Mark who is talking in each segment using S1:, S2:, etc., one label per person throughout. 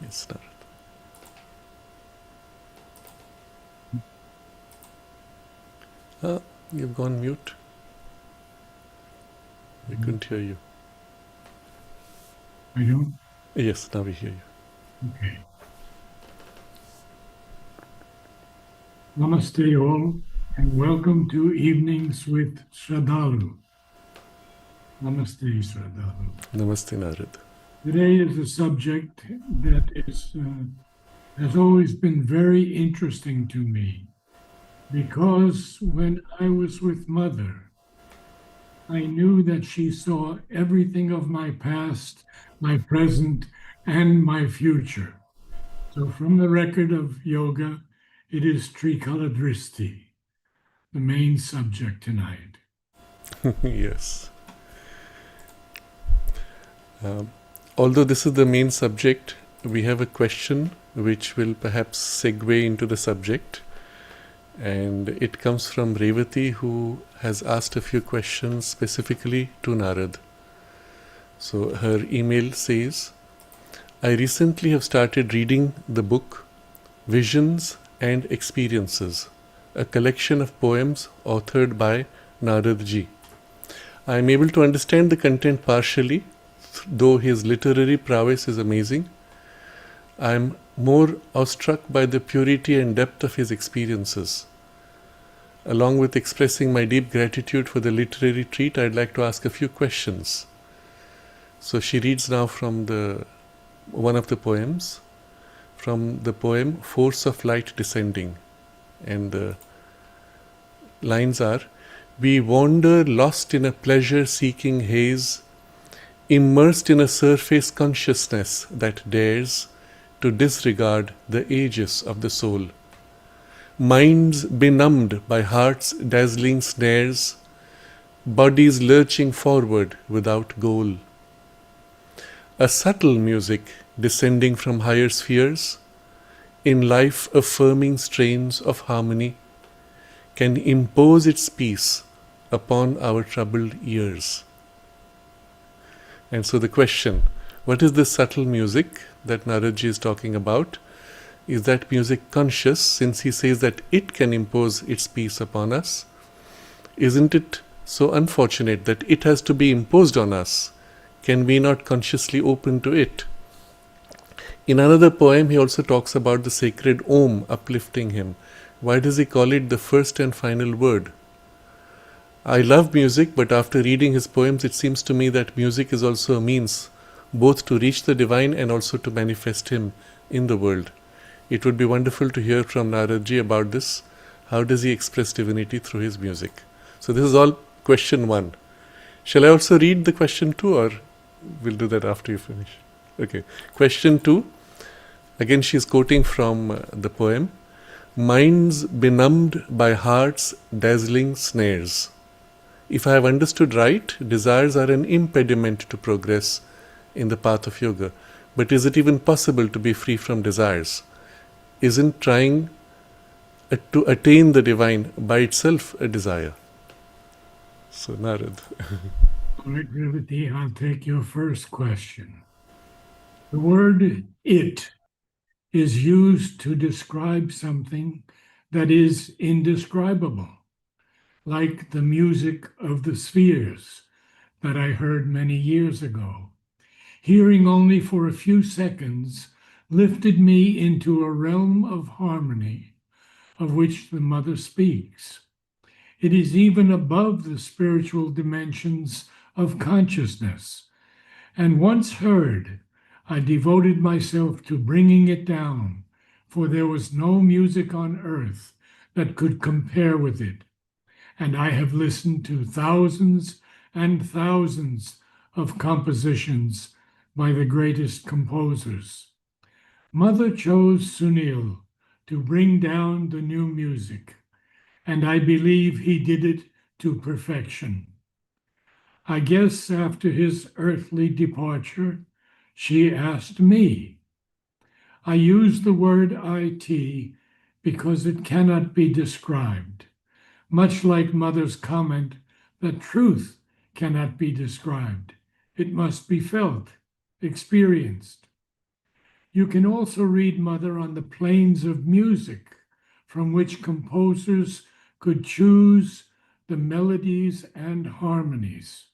S1: Yes, Narad. You've gone mute. We couldn't hear you.
S2: I don't?
S1: Yes, now we hear you.
S2: Okay. Namaste all, and welcome to Evenings with Sraddhalu. Namaste, Sraddhalu.
S1: Namaste, Narad.
S2: Today is a subject that has always been very interesting to me, because when I was with Mother, I knew that she saw everything of my past, my present, and my future. So from the record of yoga, it is Trikaladrishti, the main subject tonight.
S1: Yes. Although this is the main subject, we have a question which will perhaps segue into the subject. And it comes from Revati, who has asked a few questions specifically to Narad. So her email says, I recently have started reading the book Visions and Experiences, a collection of poems authored by Narad ji. I am able to understand the content partially, though his literary prowess is amazing. I am more awestruck by the purity and depth of his experiences. Along with expressing my deep gratitude for the literary treat, I'd like to ask a few questions. So she reads now from one of the poems, from the poem Force of Light Descending. And the lines are, we wander lost in a pleasure-seeking haze, immersed in a surface consciousness that dares to disregard the ages of the soul. Minds benumbed by heart's dazzling snares, bodies lurching forward without goal. A subtle music descending from higher spheres, in life affirming strains of harmony, can impose its peace upon our troubled ears. And so the question, what is this subtle music that Naradji is talking about? Is that music conscious, since he says that it can impose its peace upon us? Isn't it so unfortunate that it has to be imposed on us? Can we not consciously open to it? In another poem, he also talks about the sacred Om uplifting him. Why does he call it the first and final word? I love music, but after reading his poems, it seems to me that music is also a means both to reach the divine and also to manifest him in the world. It would be wonderful to hear from Naradji about this. How does he express divinity through his music? So this is all question 1. Shall I also read the question 2, or we'll do that after you finish? Okay. Question 2. Again, she's quoting from the poem, minds benumbed by heart's dazzling snares. If I have understood right, desires are an impediment to progress in the path of yoga. But is it even possible to be free from desires? Isn't trying to attain the divine by itself a desire? So, Narad.
S2: All right, Revati, I'll take your first question. The word it is used to describe something that is indescribable, like the music of the spheres that I heard many years ago. Hearing only for a few seconds lifted me into a realm of harmony of which the Mother speaks. It is even above the spiritual dimensions of consciousness. And once heard, I devoted myself to bringing it down, for there was no music on earth that could compare with it. And I have listened to thousands and thousands of compositions by the greatest composers. Mother chose Sunil to bring down the new music, and I believe he did it to perfection. I guess after his earthly departure, she asked me. I use the word IT because it cannot be described, much like Mother's comment that truth cannot be described. It must be felt, experienced. You can also read Mother on the planes of music, from which composers could choose the melodies and harmonies.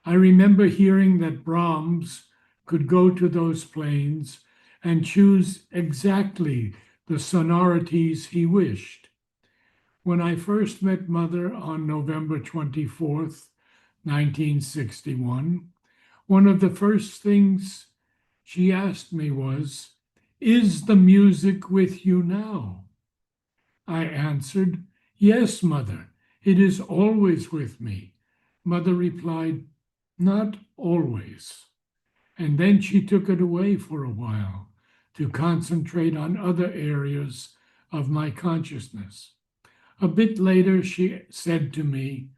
S2: I remember hearing that Brahms could go to those planes and choose exactly the sonorities he wished. When I first met Mother on November 24th, 1961, one of the first things she asked me was, "Is the music with you now?" I answered, "Yes, Mother, it is always with me." Mother replied, "Not always." And then she took it away for a while to concentrate on other areas of my consciousness. A bit later, she said to me,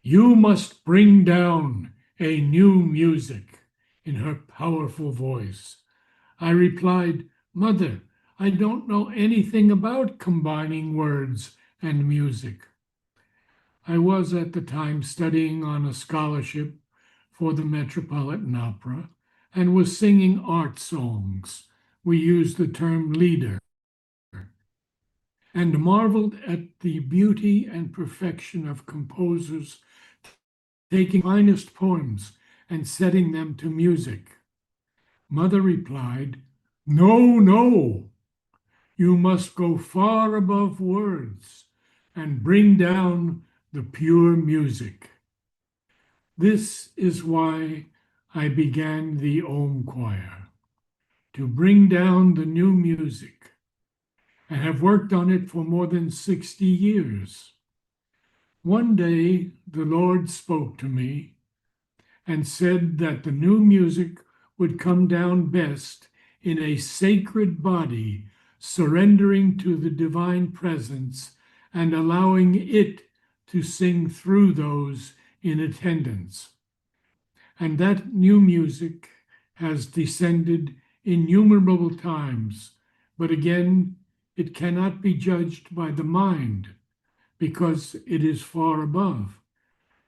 S2: "You must bring down a new music," in her powerful voice. I replied, "Mother, I don't know anything about combining words and music." I was at the time studying on a scholarship for the Metropolitan Opera and was singing art songs. We used the term leader and marveled at the beauty and perfection of composers taking finest poems and setting them to music. Mother replied, "No, no, you must go far above words and bring down the pure music." This is why I began the Om Choir, to bring down the new music, and have worked on it for more than 60 years. One day, the Lord spoke to me and said that the new music would come down best in a sacred body, surrendering to the divine presence and allowing it to sing through those in attendance. And that new music has descended innumerable times, but again, it cannot be judged by the mind because it is far above.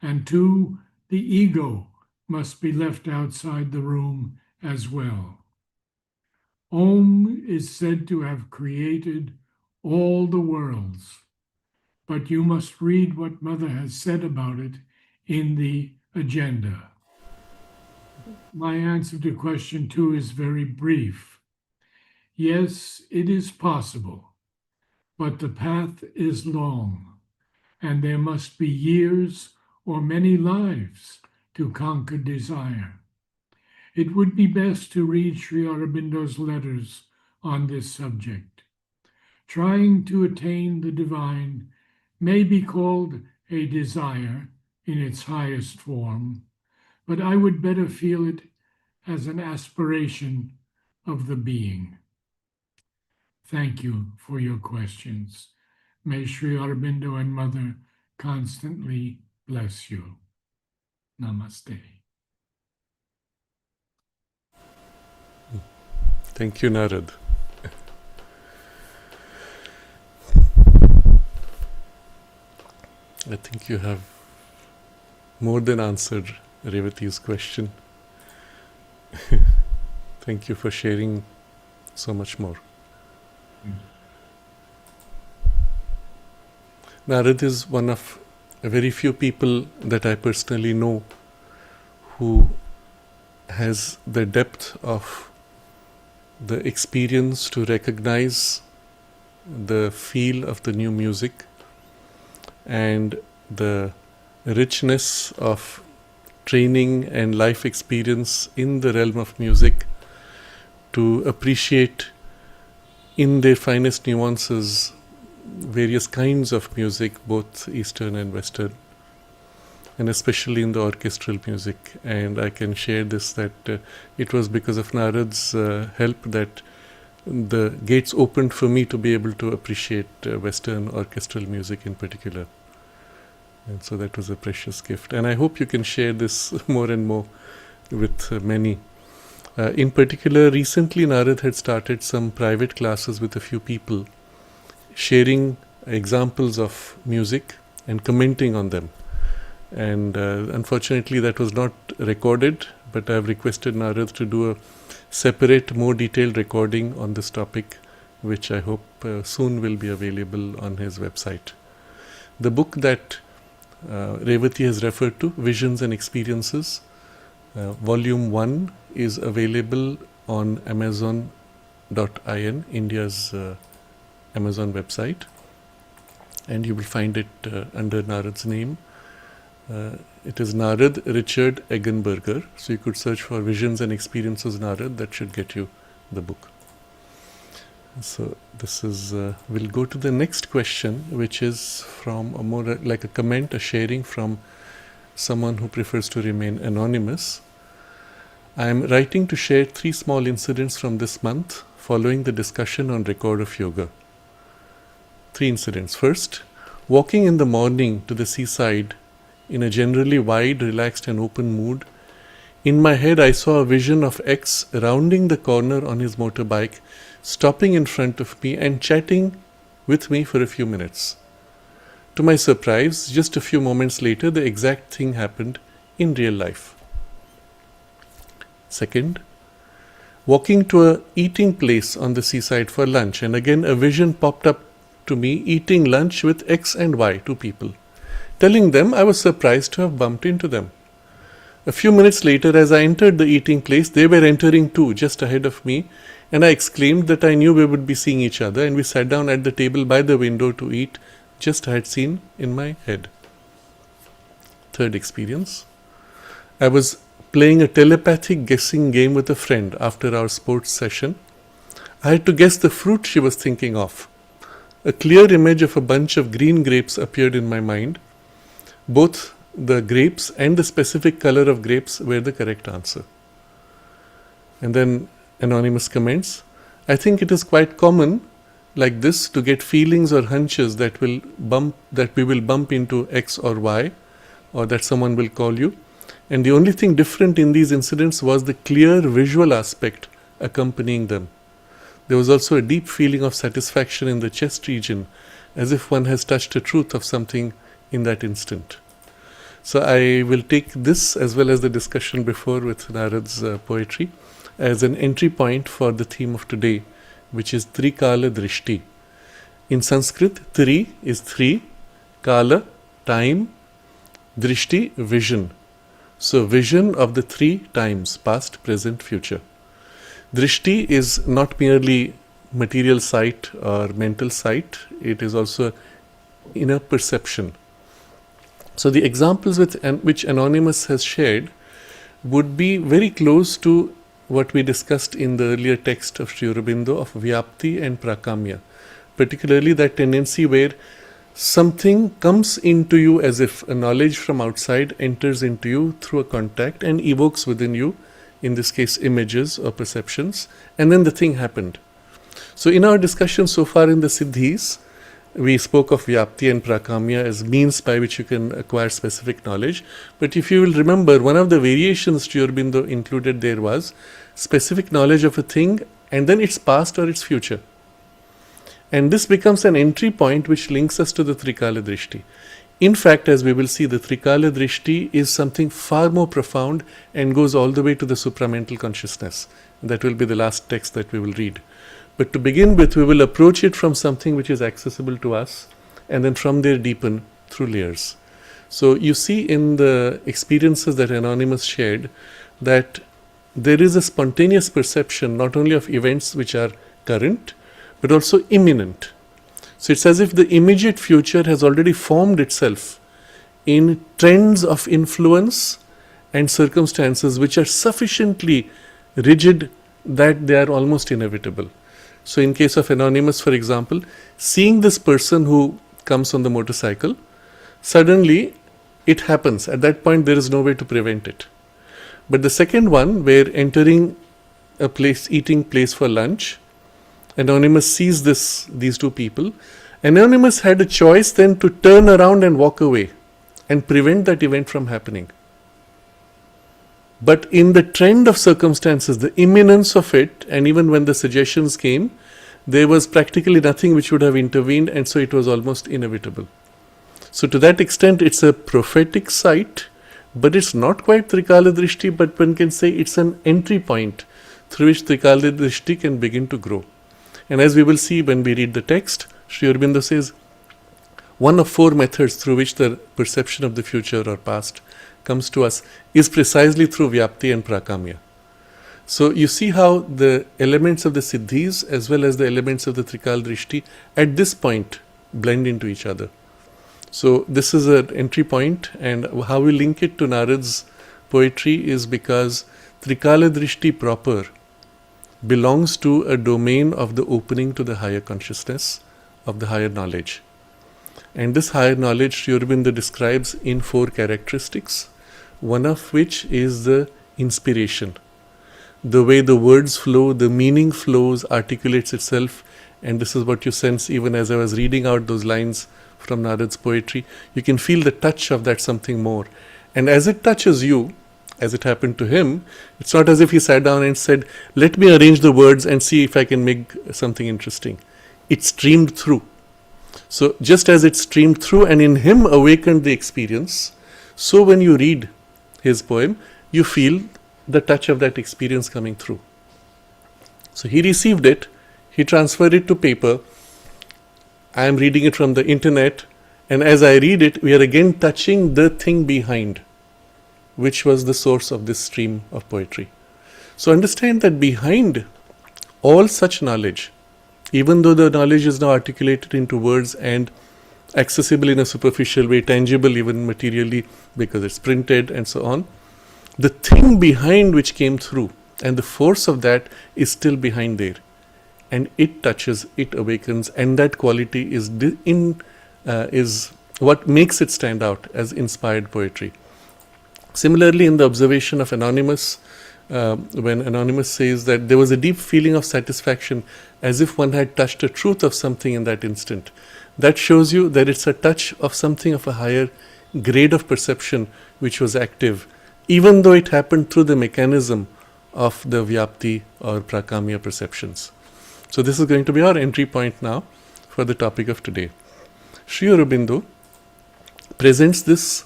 S2: And two, the ego must be left outside the room as well. Om is said to have created all the worlds, but you must read what Mother has said about it in the agenda. My answer to question 2 is very brief. Yes, it is possible, but the path is long, and there must be years or many lives to conquer desire. It would be best to read Sri Aurobindo's letters on this subject. Trying to attain the divine may be called a desire in its highest form, but I would better feel it as an aspiration of the being. Thank you for your questions. May Sri Aurobindo and Mother constantly bless you. Namaste.
S1: Thank you, Narad. I think you have more than answered Revati's question. Thank you for sharing so much more. Narad is one of very few people that I personally know who has the depth of the experience to recognize the feel of the new music and the richness of training and life experience in the realm of music to appreciate in their finest nuances various kinds of music, both Eastern and Western, and especially in the orchestral music. And I can share this that it was because of Narad's help that the gates opened for me to be able to appreciate Western orchestral music in particular. And so that was a precious gift. And I hope you can share this more and more with many. In particular, recently Narad had started some private classes with a few people, sharing examples of music and commenting on them. And unfortunately that was not recorded, but I have requested Narad to do a separate, more detailed recording on this topic, which I hope soon will be available on his website. The book that Revati has referred to, Visions and Experiences, Volume 1 is available on Amazon.in, India's Amazon website, and you will find it under Narad's name. It is Narad Richard Eggenberger, so you could search for Visions and Experiences Narad, that should get you the book. So this is, we'll go to the next question, which is from a more like a comment, a sharing from someone who prefers to remain anonymous. I am writing to share 3 small incidents from this month following the discussion on record of yoga. 3 incidents. First, walking in the morning to the seaside in a generally wide, relaxed and open mood. In my head, I saw a vision of X rounding the corner on his motorbike, stopping in front of me and chatting with me for a few minutes. To my surprise, just a few moments later, the exact thing happened in real life. Second, walking to a eating place on the seaside for lunch, and again a vision popped up to me eating lunch with X and Y, 2 people. Telling them I was surprised to have bumped into them. A few minutes later, as I entered the eating place, they were entering too, just ahead of me, and I exclaimed that I knew we would be seeing each other, and we sat down at the table by the window to eat, just I had seen in my head. Third experience. I was playing a telepathic guessing game with a friend after our sports session. I had to guess the fruit she was thinking of. A clear image of a bunch of green grapes appeared in my mind. Both the grapes and the specific color of grapes were the correct answer. And then anonymous comments. I think it is quite common like this to get feelings or hunches that we will bump into X or Y, or that someone will call you. And the only thing different in these incidents was the clear visual aspect accompanying them. There was also a deep feeling of satisfaction in the chest region, as if one has touched a truth of something in that instant. So I will take this, as well as the discussion before with Narad's poetry, as an entry point for the theme of today, which is Trikaladrishti. In Sanskrit, Tri is 3, Kala, time, Drishti, vision. So vision of the 3 times, past, present, future. Drishti is not merely material sight or mental sight, it is also inner perception. So the examples which Anonymous has shared would be very close to what we discussed in the earlier text of Sri Aurobindo of Vyapti and Prakamya, particularly that tendency where something comes into you as if a knowledge from outside enters into you through a contact and evokes within you, in this case images or perceptions, and then the thing happened. So in our discussion so far in the Siddhis, we spoke of Vyapti and Prakamya as means by which you can acquire specific knowledge. But if you will remember, one of the variations Sri Aurobindo included there was specific knowledge of a thing and then its past or its future. And this becomes an entry point which links us to the Trikaladrishti. In fact, as we will see, the Trikaladrishti is something far more profound and goes all the way to the supramental consciousness. That will be the last text that we will read. But to begin with, we will approach it from something which is accessible to us, and then from there deepen through layers. So you see in the experiences that Anonymous shared that there is a spontaneous perception not only of events which are current, but also imminent. So it's as if the immediate future has already formed itself in trends of influence and circumstances which are sufficiently rigid that they are almost inevitable. So in case of Anonymous, for example, seeing this person who comes on the motorcycle, suddenly it happens. At that point, there is no way to prevent it. But the second one, where entering a place, eating place for lunch, Anonymous sees these 2 people. Anonymous had a choice then to turn around and walk away and prevent that event from happening. But in the trend of circumstances, the imminence of it, and even when the suggestions came, there was practically nothing which would have intervened, and so it was almost inevitable. So to that extent, it's a prophetic sight, but it's not quite Trikaladrishti, but one can say it's an entry point through which Trikaladrishti can begin to grow. And as we will see when we read the text, Sri Aurobindo says, one of 4 methods through which the perception of the future or past comes to us is precisely through Vyapti and Prakamya. So you see how the elements of the Siddhis as well as the elements of the Trikaladrishti at this point blend into each other. So this is an entry point, and how we link it to Narad's poetry is because Trikaladrishti proper belongs to a domain of the opening to the higher consciousness, of the higher knowledge. And this higher knowledge Sri Aurobindo describes in 4 characteristics, one of which is the inspiration. The way the words flow, the meaning flows, articulates itself, and this is what you sense even as I was reading out those lines from Narad's poetry. You can feel the touch of that something more. And as it touches you, as it happened to him, it's not as if he sat down and said, let me arrange the words and see if I can make something interesting. It streamed through. So just as it streamed through and in him awakened the experience, so when you read his poem, you feel the touch of that experience coming through. So he received it, he transferred it to paper. I am reading it from the internet, and as I read it, we are again touching the thing behind, which was the source of this stream of poetry. So understand that behind all such knowledge, even though the knowledge is now articulated into words and accessible in a superficial way, tangible even materially because it's printed and so on, the thing behind which came through and the force of that is still behind there. And it touches, it awakens, and that quality is what makes it stand out as inspired poetry. Similarly, in the observation of Anonymous, when Anonymous says that there was a deep feeling of satisfaction as if one had touched a truth of something in that instant. That shows you that it's a touch of something of a higher grade of perception which was active, even though it happened through the mechanism of the Vyapti or Prakamya perceptions. So this is going to be our entry point now for the topic of today. Sri Aurobindo presents this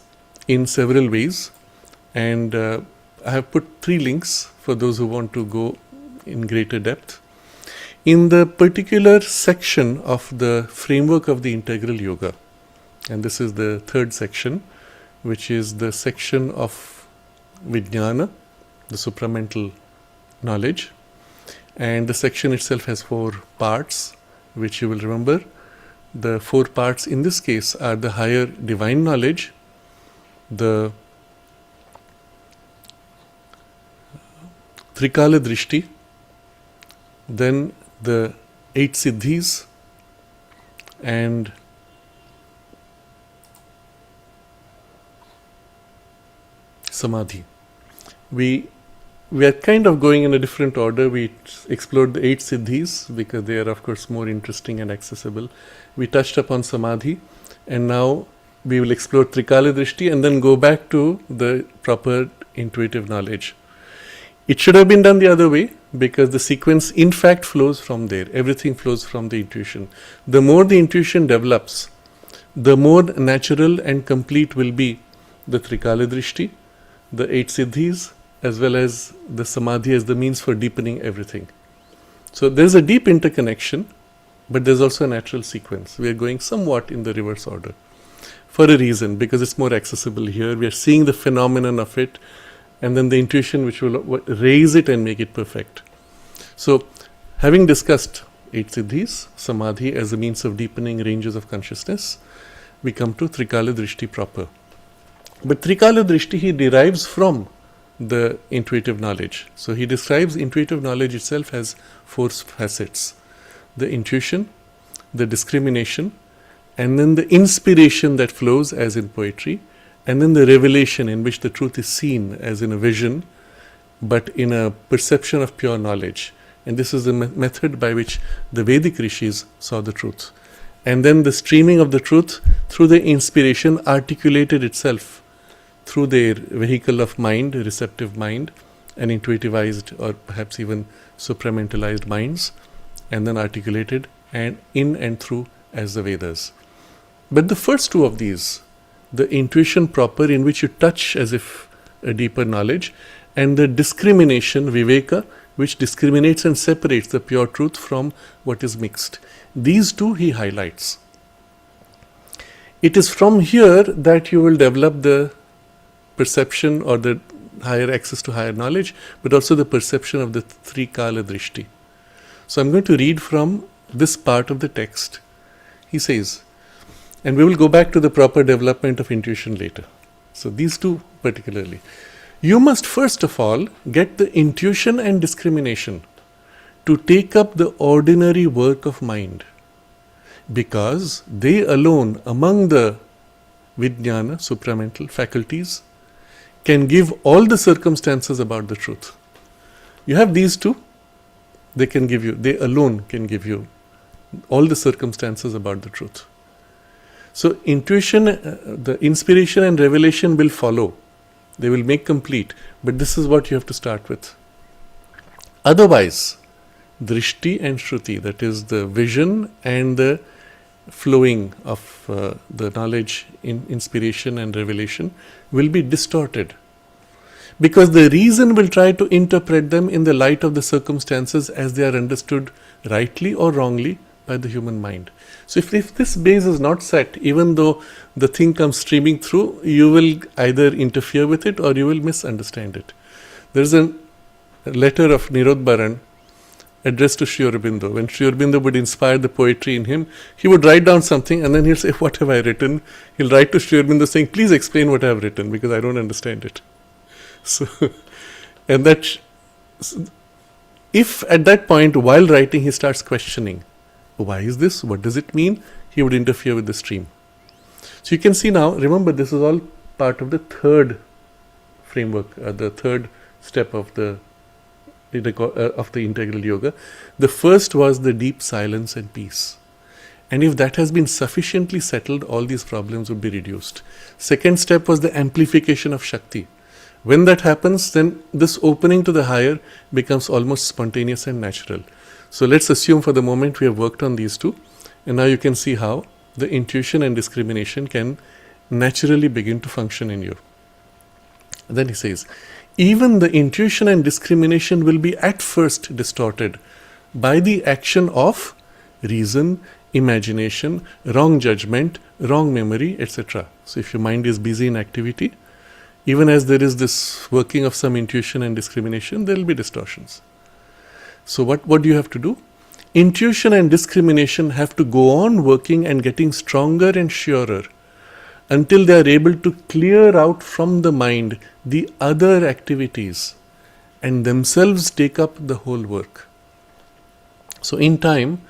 S1: in several ways, and I have put 3 links for those who want to go in greater depth. In the particular section of the framework of the integral yoga, and this is the 3rd section, which is the section of Vijnana, the supramental knowledge, and the section itself has 4 parts, which you will remember. The 4 parts in this case are the higher divine knowledge, the Trikaladrishti, then the 8 Siddhis, and Samadhi. We are kind of going in a different order. We explored the 8 Siddhis because they are of course more interesting and accessible. We touched upon Samadhi, and now we will explore Trikaladrishti and then go back to the proper intuitive knowledge. It should have been done the other way because the sequence in fact flows from there. Everything flows from the intuition. The more the intuition develops, the more natural and complete will be the Trikaladrishti, the 8 Siddhis, as well as the Samadhi as the means for deepening everything. So there's a deep interconnection, but there's also a natural sequence. We are going somewhat in the reverse order for a reason, because it's more accessible here. We are seeing the phenomenon of it, and then the intuition which will raise it and make it perfect. So, having discussed 8 Siddhis, Samadhi as a means of deepening ranges of consciousness, we come to Trikaladrishti proper. But Trikaladrishti he derives from the intuitive knowledge. So he describes intuitive knowledge itself as 4 facets: the intuition, the discrimination, and then the inspiration that flows as in poetry, and then the revelation in which the truth is seen as in a vision, but in a perception of pure knowledge. And this is the method by which the Vedic rishis saw the truth. And then the streaming of the truth through the inspiration articulated itself through their vehicle of mind, receptive mind, and intuitivized or perhaps even supramentalized minds, and then articulated and in and through as the Vedas. But the first 2 of these, the intuition proper in which you touch as if a deeper knowledge, and the discrimination, viveka, which discriminates and separates the pure truth from what is mixed. These two he highlights. It is from here that you will develop the perception or the higher access to higher knowledge, but also the perception of the Trikaladrishti. So I'm going to read from this part of the text. He says, and we will go back to the proper development of intuition later. So these two particularly. You must first of all get the intuition and discrimination to take up the ordinary work of mind, because they alone among the Vijnana, supramental faculties, can give all the circumstances about the truth. You have these two, they alone can give you all the circumstances about the truth. So intuition, the inspiration and revelation will follow. They will make complete. But this is what you have to start with. Otherwise, drishti and shruti, that is the vision and the flowing of the knowledge in inspiration and revelation, will be distorted. Because the reason will try to interpret them in the light of the circumstances as they are understood rightly or wrongly by the human mind. So if this base is not set, even though the thing comes streaming through, you will either interfere with it or you will misunderstand it. There is a letter of Nirod Baran addressed to Sri Aurobindo. When Sri Aurobindo would inspire the poetry in him, he would write down something and then he'll say, what have I written? He'll write to Sri Aurobindo saying, please explain what I have written because I don't understand it. So, and that, if at that point while writing he starts questioning, why is this? What does it mean? He would interfere with the stream. So you can see now, remember this is all part of the third framework, the third step of the integral yoga. The first was the deep silence and peace. And if that has been sufficiently settled, all these problems would be reduced. Second step was the amplification of Shakti. When that happens, then this opening to the higher becomes almost spontaneous and natural. So let's assume for the moment we have worked on these two, and now you can see how the intuition and discrimination can naturally begin to function in you. And then he says, even the intuition and discrimination will be at first distorted by the action of reason, imagination, wrong judgment, wrong memory, etc. So if your mind is busy in activity, even as there is this working of some intuition and discrimination, there will be distortions. So what do you have to do? Intuition and discrimination have to go on working and getting stronger and surer until they are able to clear out from the mind the other activities and themselves take up the whole work. So in time,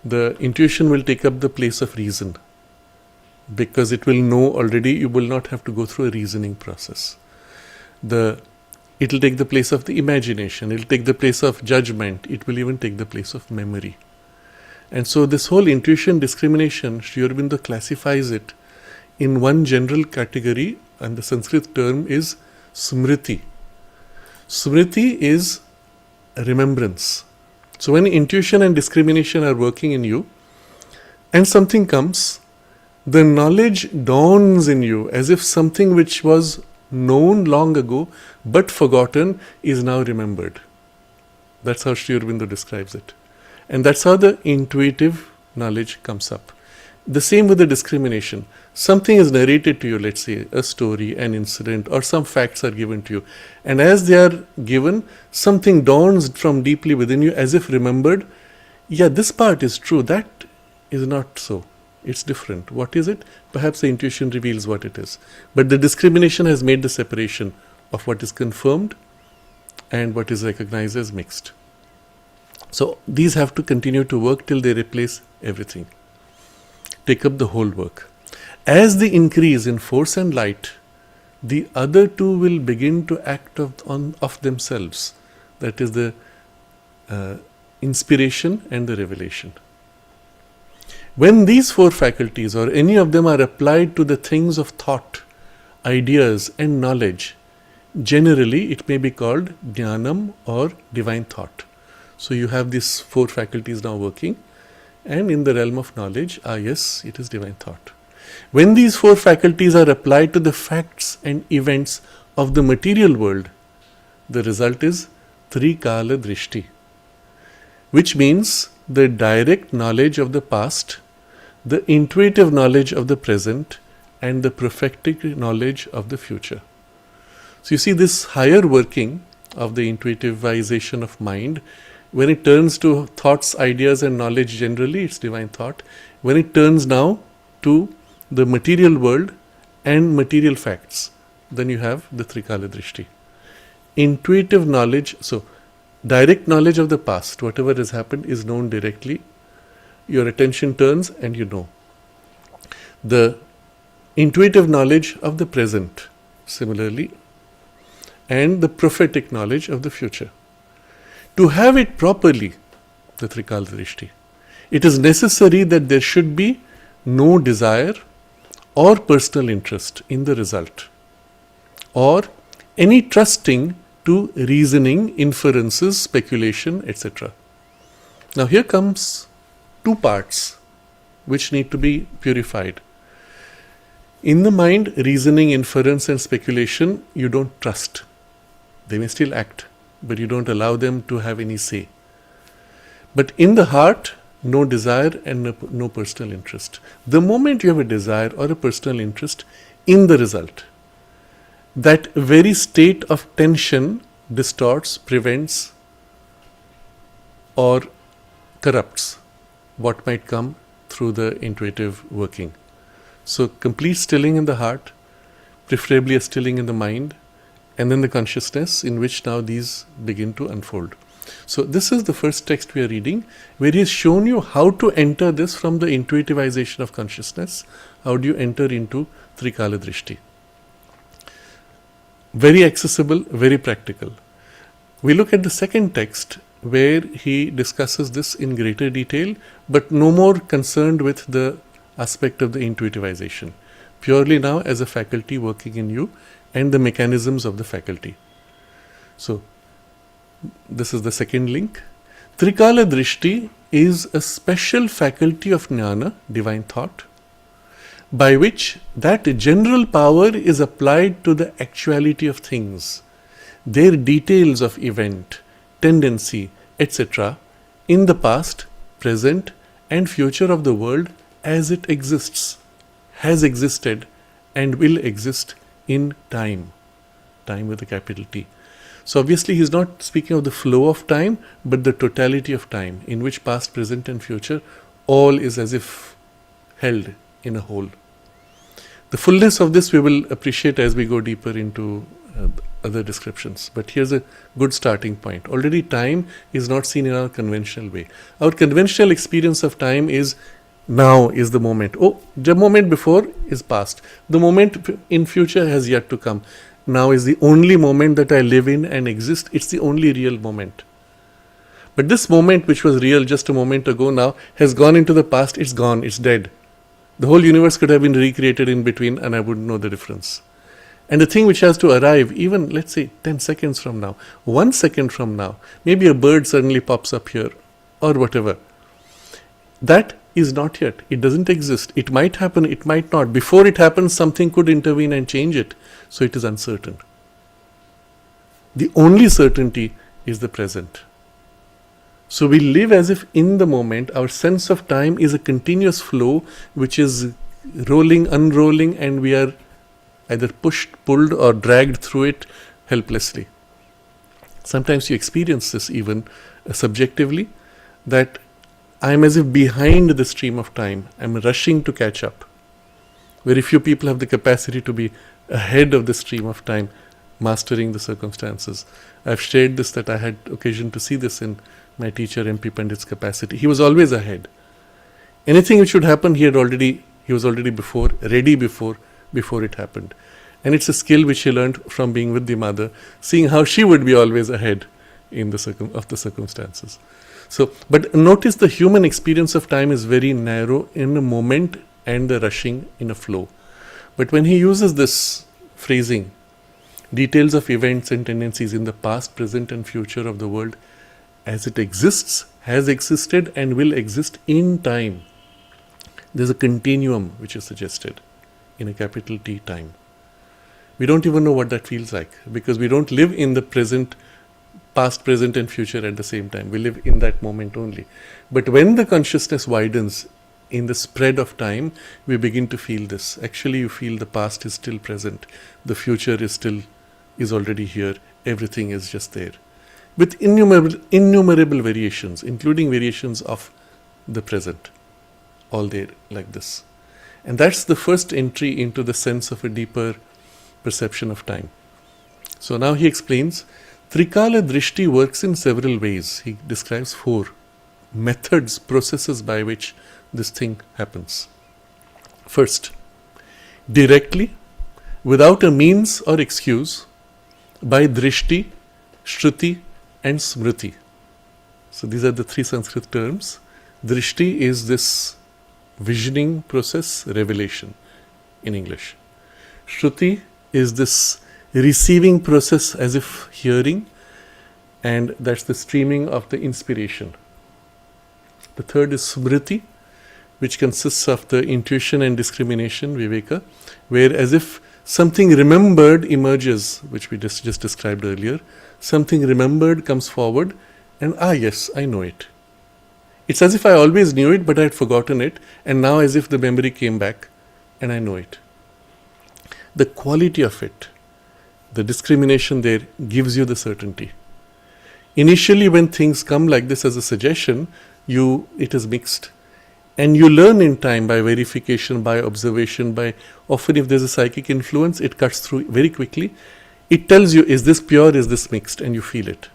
S1: the intuition will take up the place of reason, because it will know already, you will not have to go through a reasoning process. It will take the place of the imagination, it will take the place of judgment, it will even take the place of memory. And so this whole intuition discrimination, Sri Aurobindo classifies it in one general category, and the Sanskrit term is smriti. Smriti is remembrance. So when intuition and discrimination are working in you, and something comes, the knowledge dawns in you as if something which was known long ago but forgotten is now remembered. That's how Sri Aurobindo describes it. And that's how the intuitive knowledge comes up. The same with the discrimination. Something is narrated to you, let's say a story, an incident, or some facts are given to you. And as they are given, something dawns from deeply within you as if remembered. Yeah, this part is true. That is not so. It's different. What is it? Perhaps the intuition reveals what it is. But the discrimination has made the separation of what is confirmed and what is recognized as mixed. So these have to continue to work till they replace everything. Take up the whole work. As they increase in force and light, the other two will begin to act of themselves. That is the inspiration and the revelation. When these four faculties or any of them are applied to the things of thought, ideas and knowledge, generally it may be called jnanam or divine thought. So you have these four faculties now working, and in the realm of knowledge, yes, it is divine thought. When these four faculties are applied to the facts and events of the material world, the result is Trikaladrishti, which means the direct knowledge of the past, the intuitive knowledge of the present, and the prophetic knowledge of the future. So you see this higher working of the intuitivization of mind, when it turns to thoughts, ideas and knowledge generally, it's divine thought. When it turns now to the material world and material facts, then you have the Trikaladrishti. Intuitive knowledge, so direct knowledge of the past, whatever has happened is known directly. Your attention turns and you know. The intuitive knowledge of the present, similarly, and the prophetic knowledge of the future. To have it properly, the Trikaladrishti, it is necessary that there should be no desire or personal interest in the result, or any trusting to reasoning, inferences, speculation, etc. Now here comes two parts which need to be purified. In the mind, reasoning, inference and speculation, you don't trust. They may still act, but you don't allow them to have any say. But in the heart, no desire and no personal interest. The moment you have a desire or a personal interest in the result, that very state of tension distorts, prevents or corrupts what might come through the intuitive working. So complete stilling in the heart, preferably a stilling in the mind, and then the consciousness in which now these begin to unfold. So this is the first text we are reading, where he has shown you how to enter this from the intuitivization of consciousness. How do you enter into Trikaladrishti? Very accessible, very practical. We look at the second text where he discusses this in greater detail, but no more concerned with the aspect of the intuitivization. Purely now as a faculty working in you and the mechanisms of the faculty. So, this is the second link. Trikaladrishti is a special faculty of jnana, divine thought, by which that general power is applied to the actuality of things, their details of event, tendency, etc., in the past, present, and future of the world as it exists, has existed, and will exist in time. Time with a capital T. So obviously he is not speaking of the flow of time, but the totality of time, in which past, present, and future all is as if held in a whole. The fullness of this we will appreciate as we go deeper into other descriptions. But here's a good starting point. Already time is not seen in our conventional way. Our conventional experience of time is now is the moment. Oh, the moment before is past. The moment in future has yet to come. Now is the only moment that I live in and exist. It's the only real moment. But this moment, which was real just a moment ago now, has gone into the past. It's gone. It's dead. The whole universe could have been recreated in between and I wouldn't know the difference. And the thing which has to arrive, even let's say 10 seconds from now, 1 second from now, maybe a bird suddenly pops up here or whatever. That is not yet. It doesn't exist. It might happen, it might not. Before it happens, something could intervene and change it. So it is uncertain. The only certainty is the present. So we live as if in the moment. Our sense of time is a continuous flow which is rolling, unrolling, and we are either pushed, pulled or dragged through it helplessly. Sometimes you experience this even subjectively, that I am as if behind the stream of time. I am rushing to catch up. Very few people have the capacity to be ahead of the stream of time, mastering the circumstances. I have shared this, that I had occasion to see this in my teacher MP Pandit's capacity. He was always ahead. Anything which should happen, he was already ready before it happened. And it's a skill which he learned from being with the mother, seeing how she would be always ahead in the circumstances. So, but notice the human experience of time is very narrow in a moment and the rushing in a flow. But when he uses this phrasing, details of events and tendencies in the past, present and future of the world as it exists, has existed and will exist in time. There's a continuum which is suggested in a capital T time. We don't even know what that feels like because we don't live in the present past, present, and future at the same time. We live in that moment only. But when the consciousness widens in the spread of time, we begin to feel this. Actually, you feel the past is still present, the future is already here, everything is just there, with innumerable variations, including variations of the present, all there like this. And that's the first entry into the sense of a deeper perception of time. So now he explains, Trikaladrishti works in several ways. He describes 4 methods, processes by which this thing happens. First, directly, without a means or excuse, by drishti, shruti, and smriti. So these are the 3 Sanskrit terms. Drishti is this visioning process, revelation in English. Shruti is this receiving process as if hearing, and that's the streaming of the inspiration. The third is smriti, which consists of the intuition and discrimination, viveka, where as if something remembered emerges, which we just described earlier. Something remembered comes forward, and yes, I know it. It's as if I always knew it, but I had forgotten it, and now as if the memory came back, and I know it. The quality of it, the discrimination there, gives you the certainty. Initially, when things come like this as a suggestion, it is mixed. And you learn in time by verification, by observation, by often if there's a psychic influence, it cuts through very quickly. It tells you, is this pure, is this mixed, and you feel it.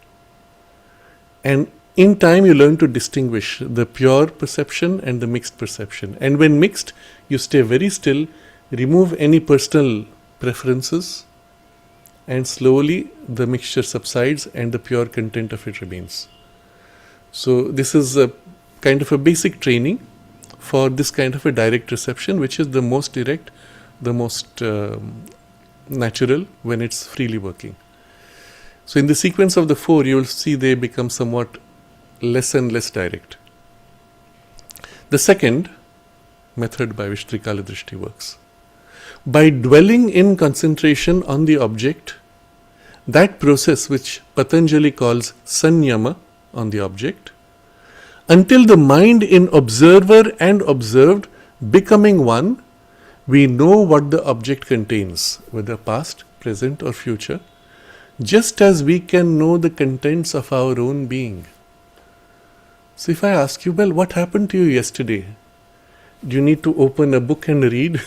S1: And in time, you learn to distinguish the pure perception and the mixed perception. And when mixed, you stay very still, remove any personal preferences, and slowly the mixture subsides and the pure content of it remains. So this is a kind of a basic training for this kind of a direct reception, which is the most direct, the most natural when it's freely working. So in the sequence of the 4, you will see they become somewhat less and less direct. The second method by which Trikaladrishti works, by dwelling in concentration on the object, that process which Patanjali calls sanyama on the object, until the mind in observer and observed becoming one, we know what the object contains, whether past, present or future, just as we can know the contents of our own being. So if I ask you, well, what happened to you yesterday? Do you need to open a book and read?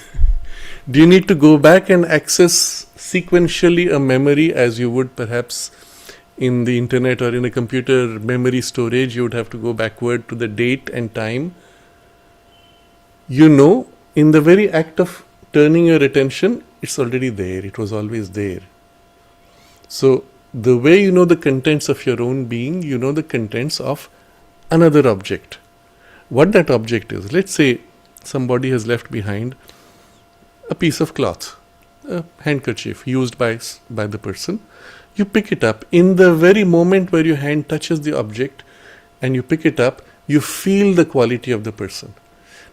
S1: Do you need to go back and access sequentially a memory as you would perhaps in the internet or in a computer memory storage? You would have to go backward to the date and time. You know, in the very act of turning your attention, it's already there. It was always there. So the way you know the contents of your own being, you know the contents of another object. What that object is, let's say somebody has left behind a piece of cloth, a handkerchief used by the person. You pick it up. In the very moment where your hand touches the object and you pick it up, you feel the quality of the person.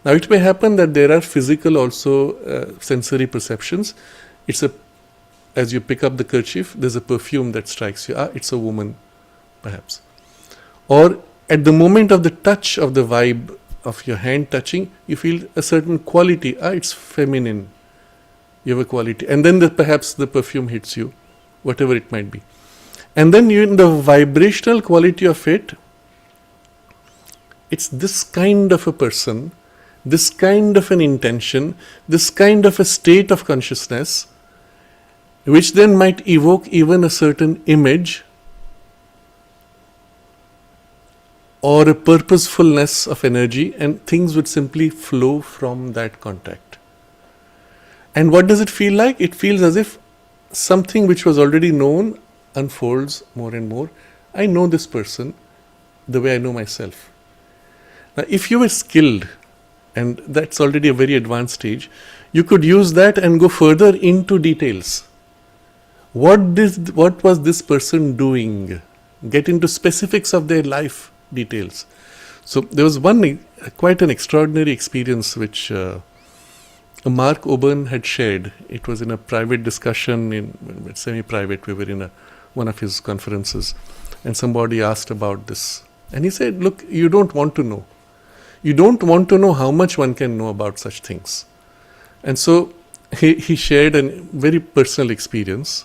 S1: Now it may happen that there are physical also sensory perceptions. As you pick up the kerchief, there's a perfume that strikes you. It's a woman, perhaps. Or at the moment of the touch of the vibe of your hand touching, you feel a certain quality. It's feminine. You have a quality. And then perhaps the perfume hits you, whatever it might be. And then in the vibrational quality of it, it's this kind of a person, this kind of an intention, this kind of a state of consciousness, which then might evoke even a certain image or a purposefulness of energy, and things would simply flow from that contact. And what does it feel like? It feels as if something which was already known unfolds more and more. I know this person the way I know myself. Now, if you were skilled, and that's already a very advanced stage, you could use that and go further into details. What was this person doing? Get into specifics of their life details. So there was quite an extraordinary experience which Mark Oban had shared. It was in a private discussion, semi-private. We were in a one of his conferences, and somebody asked about this. And he said, look, you don't want to know. You don't want to know how much one can know about such things. And so he shared a very personal experience.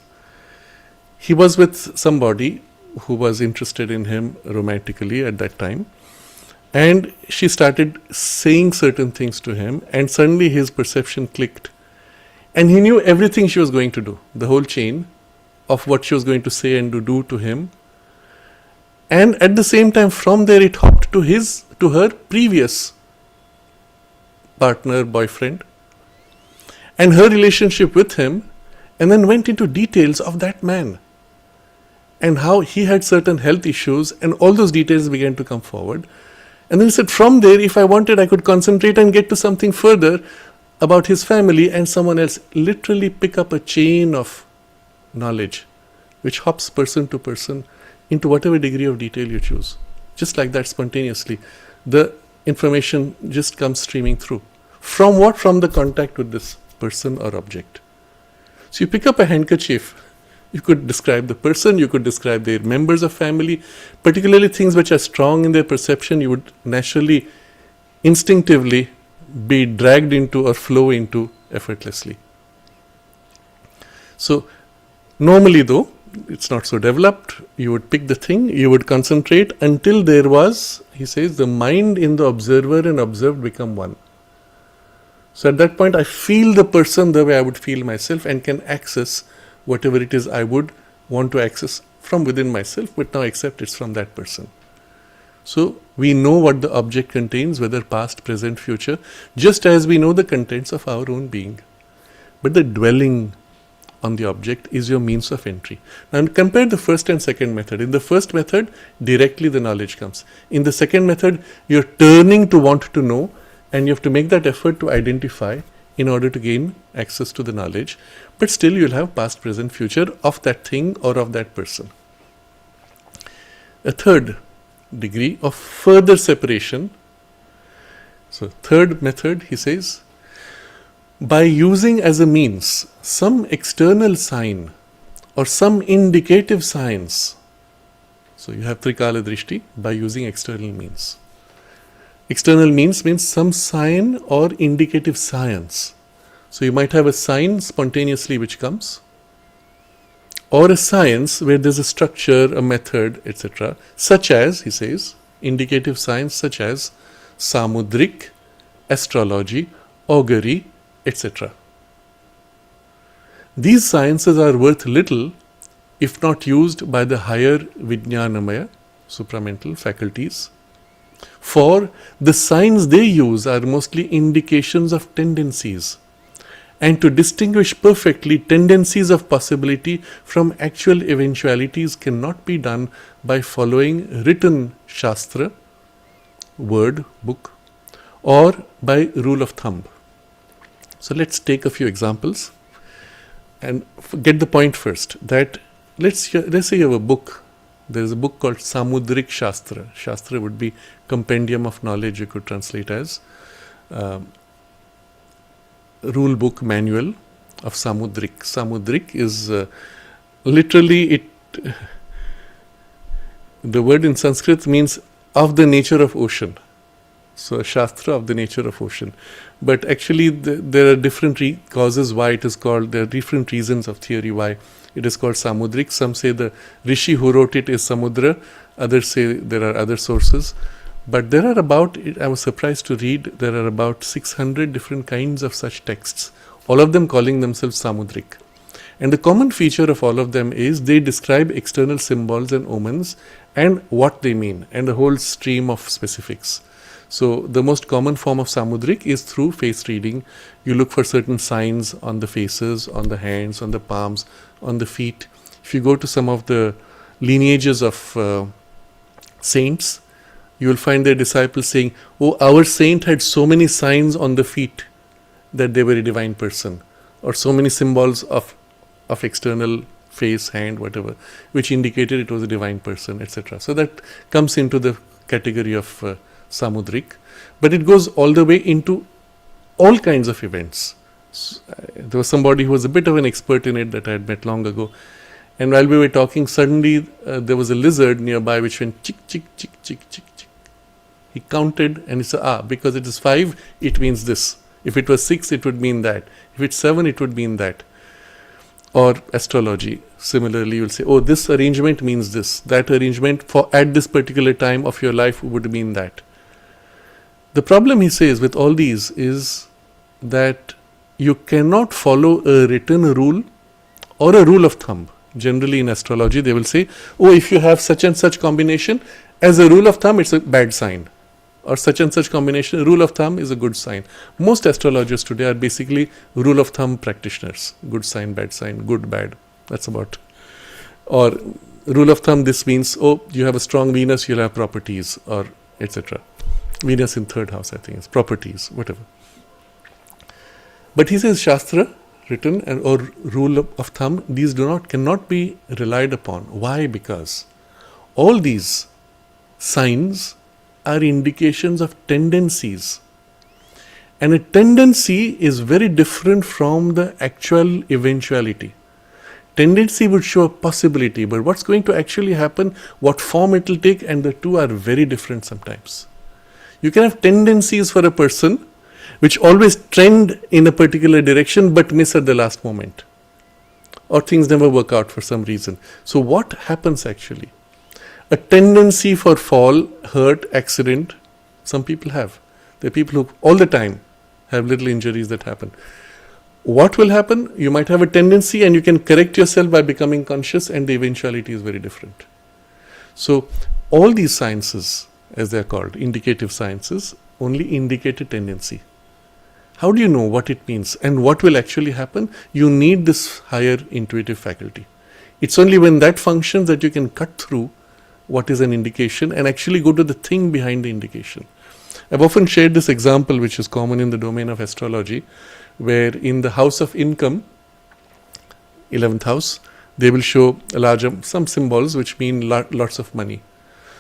S1: He was with somebody who was interested in him romantically at that time. And she started saying certain things to him, and suddenly his perception clicked. And he knew everything she was going to do, the whole chain of what she was going to say and to do to him. And at the same time, from there it hopped to her previous partner, boyfriend, and her relationship with him, and then went into details of that man and how he had certain health issues, and all those details began to come forward. And then he said, from there, if I wanted, I could concentrate and get to something further about his family, and someone else literally pick up a chain of knowledge which hops person to person into whatever degree of detail you choose. Just like that, spontaneously, the information just comes streaming through. From what? From the contact with this person or object. So you pick up a handkerchief, you could describe the person, you could describe their members of family, particularly things which are strong in their perception, you would naturally, instinctively be dragged into or flow into effortlessly. So normally though, it's not so developed. You would pick the thing, you would concentrate until there was, he says, the mind in the observer and observed become one. So at that point I feel the person the way I would feel myself, and can access whatever it is I would want to access from within myself, but now accept it's from that person. So we know what the object contains, whether past, present, future, just as we know the contents of our own being. But the dwelling on the object is your means of entry. Now compare the first and second method. In the first method, directly the knowledge comes. In the second method, you're turning to want to know, and you have to make that effort to identify in order to gain access to the knowledge. But still you'll have past, present, future of that thing or of that person. A third degree of further separation. So third method, he says, by using as a means some external sign or some indicative signs. So you have Trikaladrishti by using external means. External means some sign or indicative science. So you might have a sign spontaneously which comes, or a science where there's a structure, a method, etc. Such as, he says, indicative science such as samudrik, astrology, augury, etc. These sciences are worth little if not used by the higher Vijnanamaya, supramental faculties, for the signs they use are mostly indications of tendencies, and to distinguish perfectly tendencies of possibility from actual eventualities cannot be done by following written shastra, word, book, or by rule of thumb. So let's take a few examples and get the point first, that let's say you have a book. There is a book called Samudrik Shastra. Shastra would be compendium of knowledge, you could translate as rule book, manual of Samudrik. Samudrik is literally the word in Sanskrit means of the nature of ocean. So a Shastra of the nature of ocean. But actually there are different causes why it is called, there are different reasons of theory why it is called Samudrik. Some say the Rishi who wrote it is Samudra, others say there are other sources. But there are about, I was surprised to read, there are about 600 different kinds of such texts, all of them calling themselves Samudrik. And the common feature of all of them is they describe external symbols and omens and what they mean, and a whole stream of specifics. So the most common form of Samudrik is through face reading. You look for certain signs on the faces, on the hands, on the palms, on the feet. If you go to some of the lineages of saints, you will find their disciples saying, oh, our saint had so many signs on the feet that they were a divine person, or so many symbols of external face, hand, whatever, which indicated it was a divine person, etc. So that comes into the category of Samudrik, but it goes all the way into all kinds of events. There was somebody who was a bit of an expert in it that I had met long ago, And while we were talking, suddenly there was a lizard nearby which went chick, chick, chick, chick, chick, chick. He counted and he said, because it is 5, it means this. If it was 6, it would mean that. If it's 7, it would mean that. Or astrology, similarly, you will say, this arrangement means this. That arrangement for at this particular time of your life would mean that. The problem, he says, with all these is that you cannot follow a written rule or a rule of thumb. Generally in astrology, they will say, if you have such and such combination, as a rule of thumb, it's a bad sign. Or such and such combination, rule of thumb is a good sign. Most astrologers today are basically rule of thumb practitioners. Good sign, bad sign, good, bad. That's about. Or rule of thumb, this means, you have a strong Venus, you'll have properties, or etc. Venus in 3rd house, I think, is properties, whatever. But he says Shastra, written or rule of thumb, these cannot be relied upon. Why? Because all these signs are indications of tendencies. And a tendency is very different from the actual eventuality. Tendency would show a possibility, but what's going to actually happen, what form it will take, and the two are very different sometimes. You can have tendencies for a person which always trend in a particular direction but miss at the last moment. Or things never work out for some reason. So what happens actually? A tendency for fall, hurt, accident, some people have. There are people who all the time have little injuries that happen. What will happen? You might have a tendency and you can correct yourself by becoming conscious, and the eventuality is very different. So all these sciences, as they are called, indicative sciences, only indicate a tendency. How do you know what it means and what will actually happen? You need this higher intuitive faculty. It's only when that functions that you can cut through what is an indication and actually go to the thing behind the indication. I've often shared this example, which is common in the domain of astrology, where in the house of income, 11th house, they will show some symbols which mean lots of money.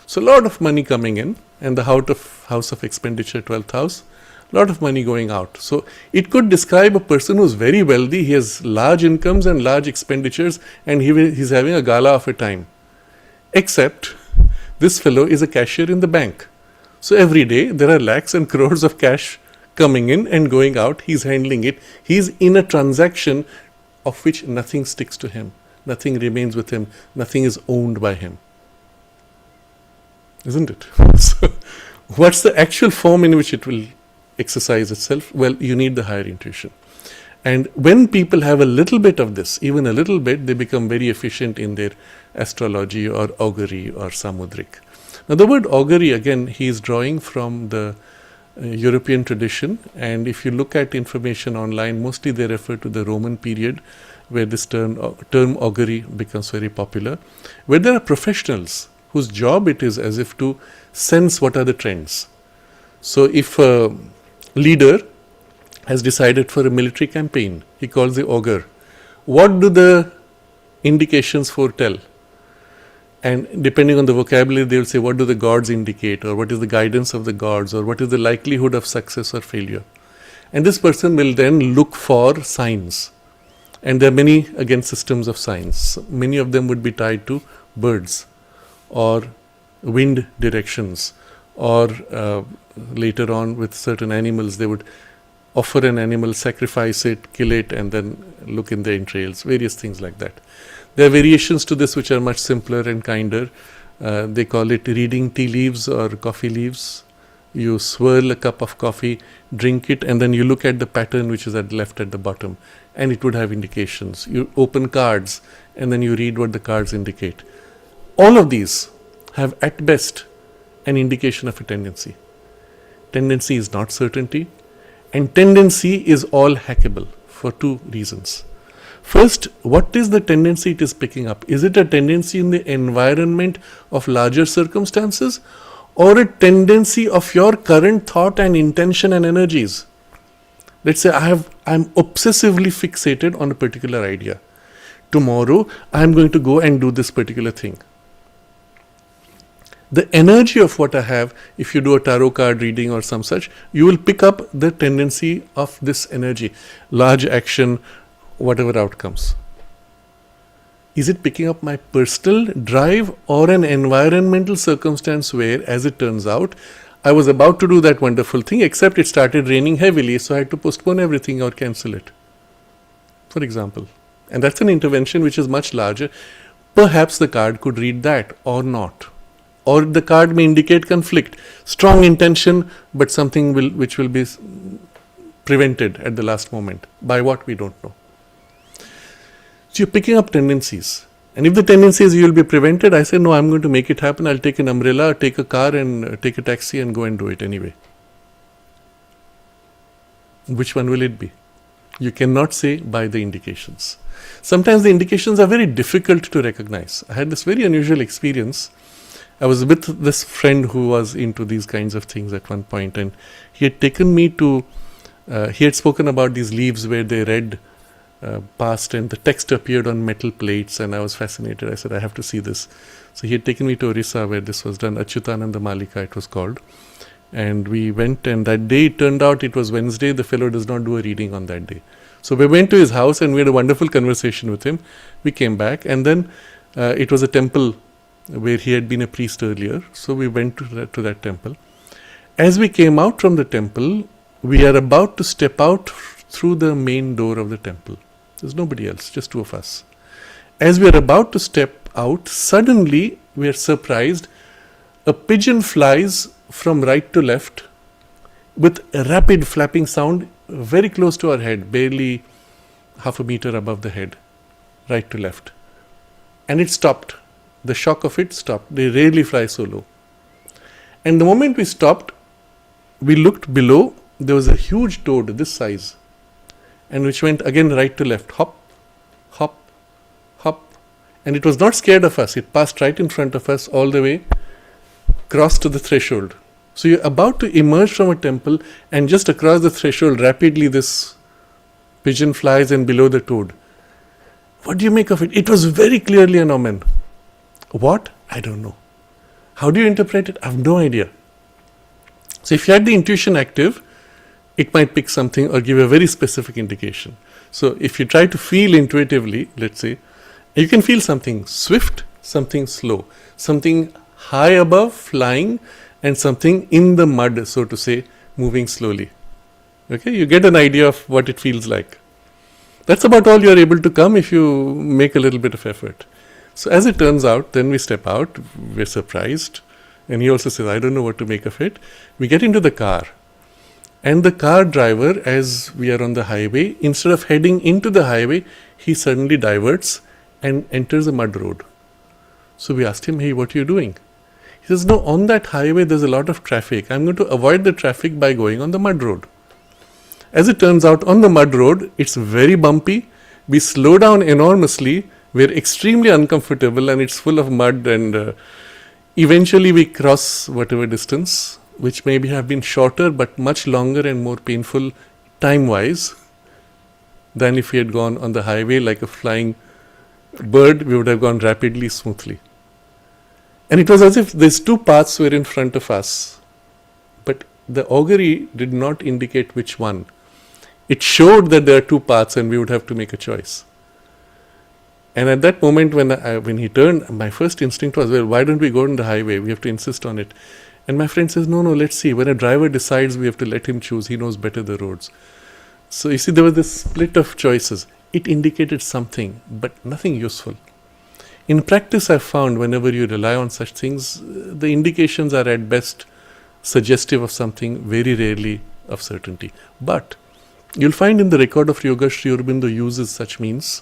S1: So a lot of money coming in, and the house of expenditure, 12th house, lot of money going out. So it could describe a person who's very wealthy, he has large incomes and large expenditures, and he's having a gala of a time. Except this fellow is a cashier in the bank. So every day there are lakhs and crores of cash coming in and going out. He's handling it. He's in a transaction of which nothing sticks to him. Nothing remains with him. Nothing is owned by him. Isn't it? So what's the actual form in which it will exercise itself? Well, you need the higher intuition. And when people have a little bit of this, even a little bit, they become very efficient in their astrology or augury or samudrik. Now the word augury, again, he is drawing from the European tradition, and if you look at information online, mostly they refer to the Roman period, where this term augury becomes very popular, where there are professionals whose job it is as if to sense what are the trends. So if a leader has decided for a military campaign, he calls the augur. What do the indications foretell? And depending on the vocabulary, they will say, what do the gods indicate, or what is the guidance of the gods, or what is the likelihood of success or failure? And this person will then look for signs. And there are many, again, systems of signs. Many of them would be tied to birds, or wind directions, or later on with certain animals, they would offer an animal, sacrifice it, kill it, and then look in the entrails, various things like that. There are variations to this which are much simpler and kinder. They call it reading tea leaves or coffee leaves. You swirl a cup of coffee, drink it, and then you look at the pattern which is left at the bottom, and it would have indications. You open cards, and then you read what the cards indicate. All of these have at best an indication of a tendency. Tendency is not certainty, and tendency is all hackable for two reasons. First, what is the tendency it is picking up? Is it a tendency in the environment of larger circumstances, or a tendency of your current thought and intention and energies? Let's say I'm obsessively fixated on a particular idea. Tomorrow, I'm going to go and do this particular thing. The energy of what I have, if you do a tarot card reading or some such, you will pick up the tendency of this energy, large action, whatever outcomes. Is it picking up my personal drive or an environmental circumstance where, as it turns out, I was about to do that wonderful thing, except it started raining heavily, so I had to postpone everything or cancel it, for example. And that's an intervention which is much larger. Perhaps the card could read that or not. Or the card may indicate conflict, strong intention, but something which will be prevented at the last moment. By what, we don't know. So you're picking up tendencies. And if the tendency is you will be prevented, I say, no, I'm going to make it happen. I'll take an umbrella, take a car and take a taxi and go and do it anyway. Which one will it be? You cannot say by the indications. Sometimes the indications are very difficult to recognize. I had this very unusual experience. I was with this friend who was into these kinds of things at one point, and he had taken me to, he had spoken about these leaves where they read past and the text appeared on metal plates, and I was fascinated. I said, I have to see this. So he had taken me to Orissa where this was done, Achyutananda Malika it was called. And we went, and that day it turned out it was Wednesday. The fellow does not do a reading on that day. So we went to his house and we had a wonderful conversation with him. We came back, and then it was a temple where he had been a priest earlier. So we went to that temple. As we came out from the temple, we are about to step out through the main door of the temple. There's nobody else, just two of us. As we are about to step out, suddenly we are surprised. A pigeon flies from right to left with a rapid flapping sound very close to our head, barely half a meter above the head, right to left. And it stopped. The shock of it stopped. They rarely fly so low. And the moment we stopped, we looked below. There was a huge toad this size, and which went again right to left, hop, hop, hop. And it was not scared of us. It passed right in front of us all the way, crossed to the threshold. So you're about to emerge from a temple, and just across the threshold, rapidly this pigeon flies, and below the toad. What do you make of it? It was very clearly an omen. What? I don't know. How do you interpret it? I have no idea. So if you had the intuition active, it might pick something or give a very specific indication. So if you try to feel intuitively, let's say, you can feel something swift, something slow, something high above, flying, and something in the mud, so to say, moving slowly. Okay, you get an idea of what it feels like. That's about all you're able to come if you make a little bit of effort. So as it turns out, then we step out, we're surprised, and he also says, I don't know what to make of it. We get into the car, and the car driver, as we are on the highway, instead of heading into the highway, he suddenly diverts and enters a mud road. So we asked him, hey, what are you doing? He says, no, on that highway there's a lot of traffic. I'm going to avoid the traffic by going on the mud road. As it turns out, on the mud road, it's very bumpy. We slow down enormously. We're extremely uncomfortable, and it's full of mud, and eventually we cross whatever distance, which maybe have been shorter but much longer and more painful time-wise than if we had gone on the highway like a flying bird. We would have gone rapidly, smoothly. And it was as if these two paths were in front of us, but the augury did not indicate which one. It showed that there are two paths and we would have to make a choice. And at that moment when he turned, my first instinct was, well, why don't we go on the highway? We have to insist on it. And my friend says, no, let's see. When a driver decides, we have to let him choose. He knows better the roads. So you see, there was this split of choices. It indicated something, but nothing useful. In practice, I've found whenever you rely on such things, the indications are at best suggestive of something, very rarely of certainty. But you'll find in the record of yoga, Sri Aurobindo uses such means,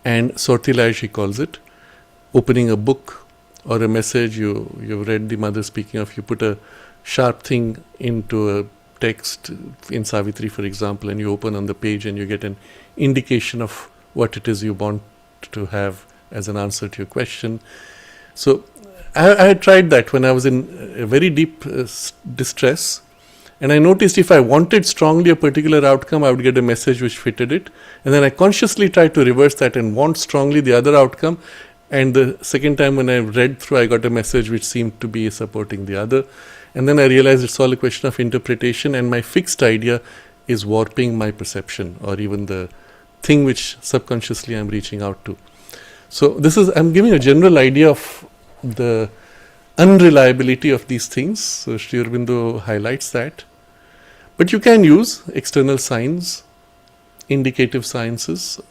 S1: and sortilege he calls it, opening a book or a message you've read the mother speaking of, you put a sharp thing into a text in Savitri, for example, and you open on the page and you get an indication of what it is you want to have as an answer to your question. So I had tried that when I was in a very deep distress, and I noticed if I wanted strongly a particular outcome, I would get a message which fitted it, and then I consciously tried to reverse that and want strongly the other outcome, and the second time when I read through, I got a message which seemed to be supporting the other, and then I realized it's all a question of interpretation, and my fixed idea is warping my perception, or even the thing which subconsciously I'm reaching out to. So I'm giving a general idea of the unreliability of these things. So Sri Aurobindo highlights that. But you can use external signs, indicative sciences,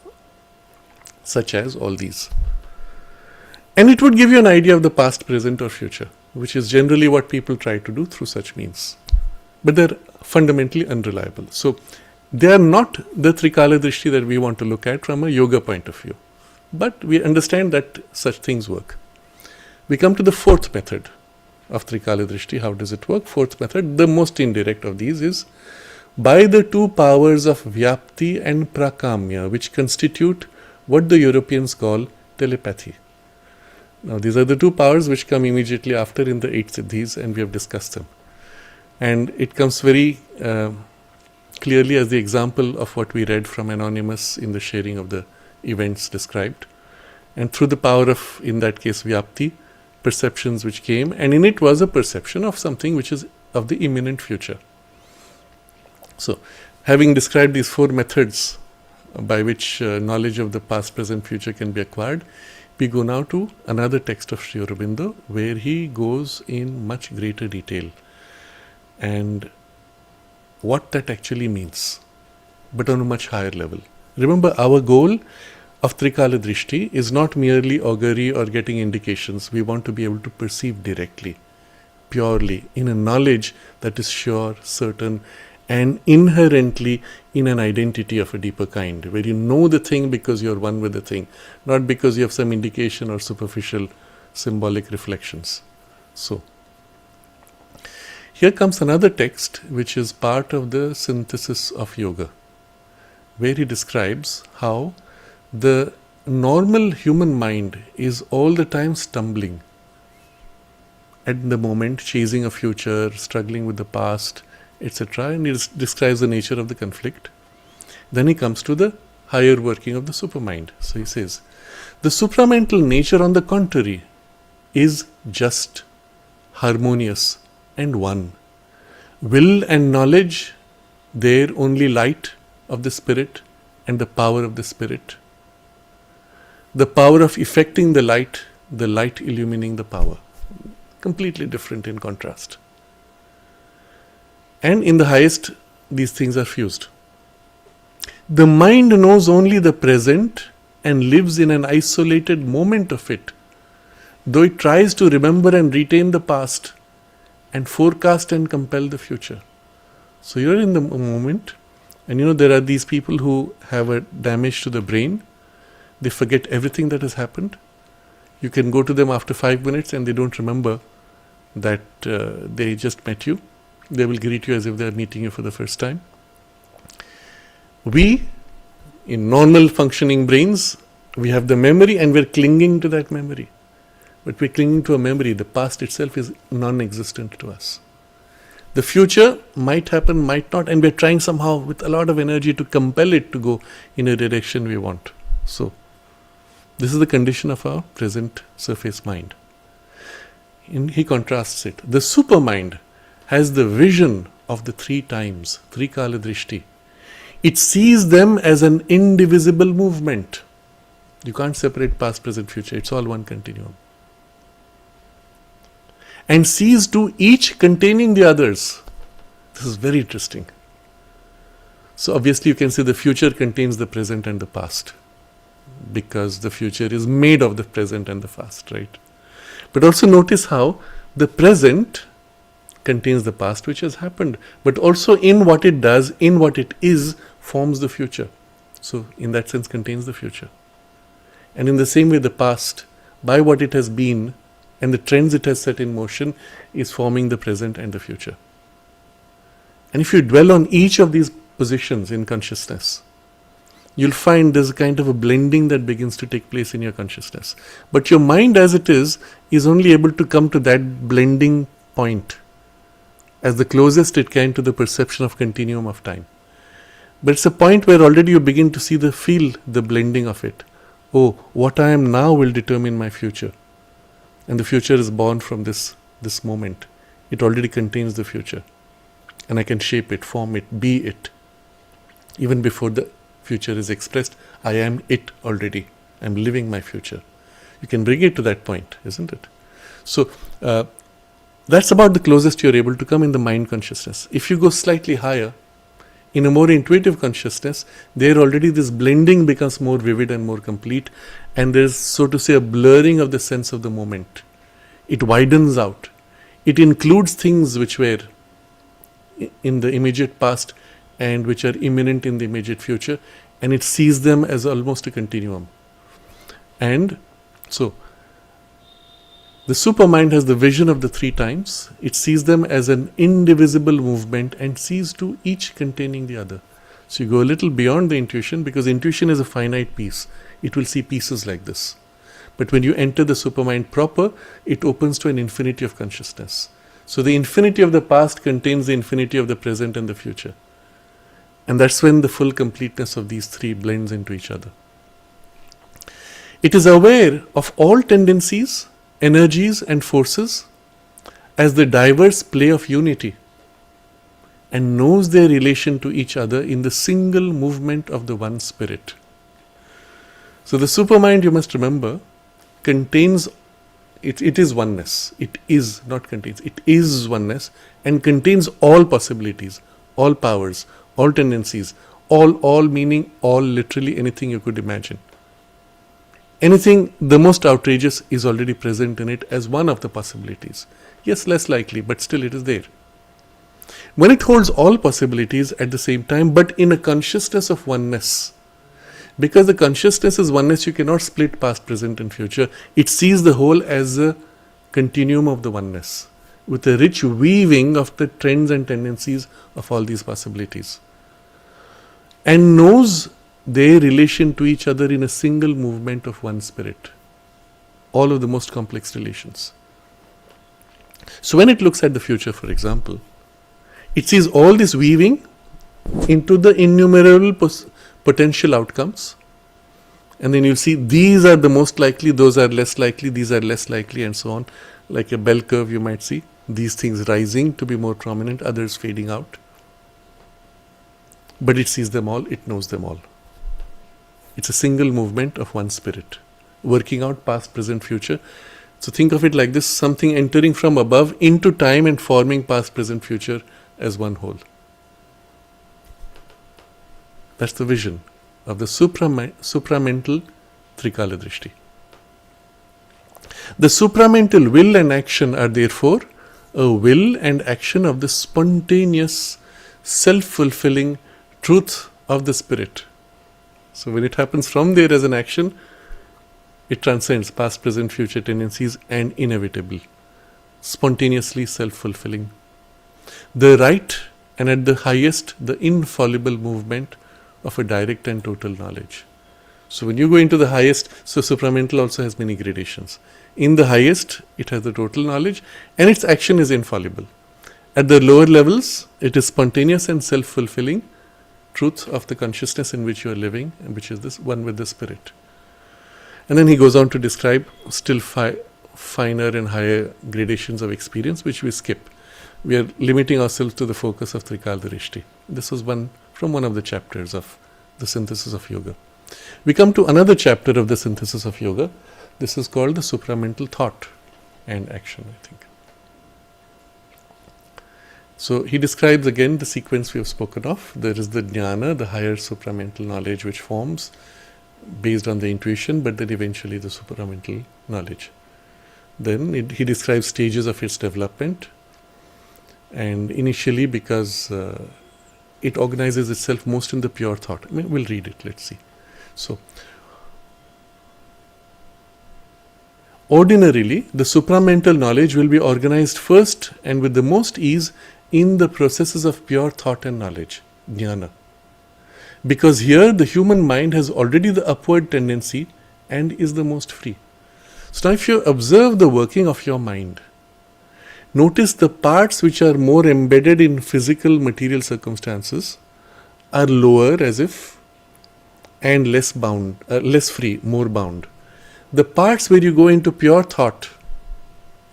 S1: such as all these. And it would give you an idea of the past, present or future, which is generally what people try to do through such means. But they're fundamentally unreliable. So they are not the Trikaladrishti that we want to look at from a yoga point of view. But we understand that such things work. We come to the fourth method of Trikaladrishti. How does it work? Fourth method, the most indirect of these, is by the two powers of Vyapti and Prakamya, which constitute what the Europeans call telepathy. Now, these are the two powers which come immediately after in the 8 Siddhis, and we have discussed them. And it comes very clearly as the example of what we read from Anonymous in the sharing of the events described. And through the power of, in that case, Vyapti, perceptions which came, and in it was a perception of something which is of the imminent future. So, having described these 4 methods by which knowledge of the past, present, future can be acquired, we go now to another text of Sri Aurobindo where he goes in much greater detail and what that actually means, but on a much higher level. Remember, our goal of Trikaladrishti is not merely augury or getting indications. We want to be able to perceive directly, purely, in a knowledge that is sure, certain, and inherently in an identity of a deeper kind, where you know the thing because you're one with the thing, not because you have some indication or superficial symbolic reflections. So, here comes another text which is part of the synthesis of yoga, where he describes how the normal human mind is all the time stumbling at the moment, chasing a future, struggling with the past, etc. And he describes the nature of the conflict. Then he comes to the higher working of the supermind. So he says, the supramental nature, on the contrary, is just, harmonious, and one. Will and knowledge, there only light of the spirit and the power of the spirit. The power of effecting the light illumining the power. Completely different in contrast. And in the highest, these things are fused. The mind knows only the present and lives in an isolated moment of it, though it tries to remember and retain the past and forecast and compel the future. So you're in the moment, and there are these people who have a damage to the brain. They forget everything that has happened. You can go to them after 5 minutes and they don't remember that they just met you. They will greet you as if they are meeting you for the first time. We, in normal functioning brains, we have the memory and we're clinging to that memory. But we're clinging to a memory. The past itself is non-existent to us. The future might happen, might not, and we're trying somehow with a lot of energy to compel it to go in a direction we want. So, this is the condition of our present surface mind. He contrasts it. The supermind has the vision of the 3 times, Trikaladrishti. It sees them as an indivisible movement. You can't separate past, present, future. It's all one continuum. And sees to each containing the others. This is very interesting. So obviously you can say the future contains the present and the past, because the future is made of the present and the past, right? But also notice how the present contains the past which has happened, but also in what it does, in what it is, forms the future. So in that sense contains the future. And in the same way, the past, by what it has been and the trends it has set in motion, is forming the present and the future. And if you dwell on each of these positions in consciousness, you'll find there's a kind of a blending that begins to take place in your consciousness. But your mind as it is only able to come to that blending point as the closest it can to the perception of continuum of time. But it's a point where already you begin to feel the blending of it. Oh, what I am now will determine my future. And the future is born from this moment. It already contains the future. And I can shape it, form it, be it. Even before the future is expressed, I am it already. I'm living my future. You can bring it to that point, isn't it? So that's about the closest you're able to come in the mind consciousness. If you go slightly higher, in a more intuitive consciousness, there already this blending becomes more vivid and more complete, and there's, so to say, a blurring of the sense of the moment. It widens out. It includes things which were in the immediate past and which are imminent in the immediate future, and it sees them as almost a continuum. And so, the supermind has the vision of the three times. It sees them as an indivisible movement and sees to each containing the other. So you go a little beyond the intuition, because intuition is a finite piece. It will see pieces like this. But when you enter the supermind proper, it opens to an infinity of consciousness. So the infinity of the past contains the infinity of the present and the future. And that's when the full completeness of these three blends into each other. It is aware of all tendencies, energies and forces as the diverse play of unity, and knows their relation to each other in the single movement of the one spirit. So the supermind, you must remember, contains, it is oneness. It is, not contains, it is oneness and contains all possibilities, all powers, all tendencies, all meaning all, literally anything you could imagine. Anything the most outrageous is already present in it as one of the possibilities. Yes, less likely, but still it is there. When it holds all possibilities at the same time, but in a consciousness of oneness, because the consciousness is oneness, you cannot split past, present and future. It sees the whole as a continuum of the oneness, with a rich weaving of the trends and tendencies of all these possibilities, and knows their relation to each other in a single movement of one spirit. All of the most complex relations. So when it looks at the future, for example, it sees all this weaving into the innumerable potential outcomes, and then you see these are the most likely, those are less likely, these are less likely, and so on. Like a bell curve, you might see these things rising to be more prominent, others fading out. But it sees them all, it knows them all. It's a single movement of one spirit, working out past, present, future. So think of it like this, something entering from above into time and forming past, present, future as one whole. That's the vision of the supramental Trikaladrishti. The supramental will and action are therefore a will and action of the spontaneous, self-fulfilling truth of the spirit. So when it happens from there as an action, it transcends past, present, future tendencies and inevitable, spontaneously self-fulfilling. The right and at the highest, the infallible movement of a direct and total knowledge. So when you go into the highest, so supramental also has many gradations. In the highest, it has the total knowledge and its action is infallible. At the lower levels, it is spontaneous and self-fulfilling truth of the consciousness in which you are living, and which is this one with the spirit. And then he goes on to describe still finer and higher gradations of experience, which we skip. We are limiting ourselves to the focus of Trikaladrishti. This was from one of the chapters of the synthesis of yoga. We come to another chapter of the synthesis of yoga. This is called the supramental thought and action, I think. So he describes again the sequence we have spoken of. There is the jnana, the higher supramental knowledge which forms based on the intuition, but then eventually the supramental knowledge. Then he describes stages of its development, and initially because it organizes itself most in the pure thought. I mean, we'll read it, let's see. So, ordinarily, the supramental knowledge will be organized first and with the most ease in the processes of pure thought and knowledge, jnana. Because here the human mind has already the upward tendency and is the most free. So now if you observe the working of your mind, notice the parts which are more embedded in physical material circumstances are lower as if and less bound, less free, more bound. The parts where you go into pure thought,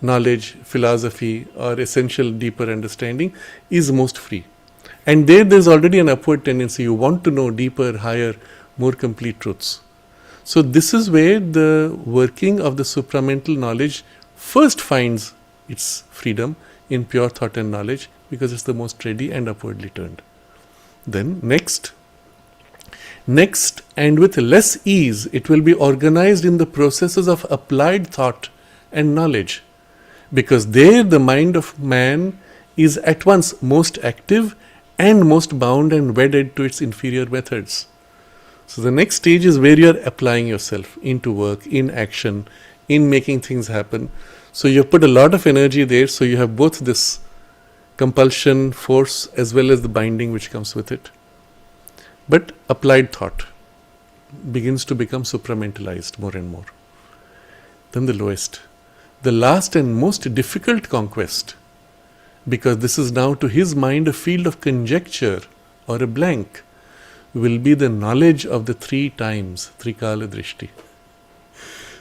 S1: knowledge, philosophy, or essential deeper understanding is most free. And there's already an upward tendency. You want to know deeper, higher, more complete truths. So this is where the working of the supramental knowledge first finds its freedom in pure thought and knowledge, because it's the most ready and upwardly turned. Then next and with less ease, it will be organized in the processes of applied thought and knowledge, because there the mind of man is at once most active and most bound and wedded to its inferior methods. So the next stage is where you are applying yourself into work, in action, in making things happen. So you have put a lot of energy there, so you have both this compulsion, force, as well as the binding which comes with it. But applied thought begins to become supramentalized more and more. Then the lowest, the last and most difficult conquest, because this is now to his mind a field of conjecture or a blank, will be the knowledge of the three times, Trikaladrishti.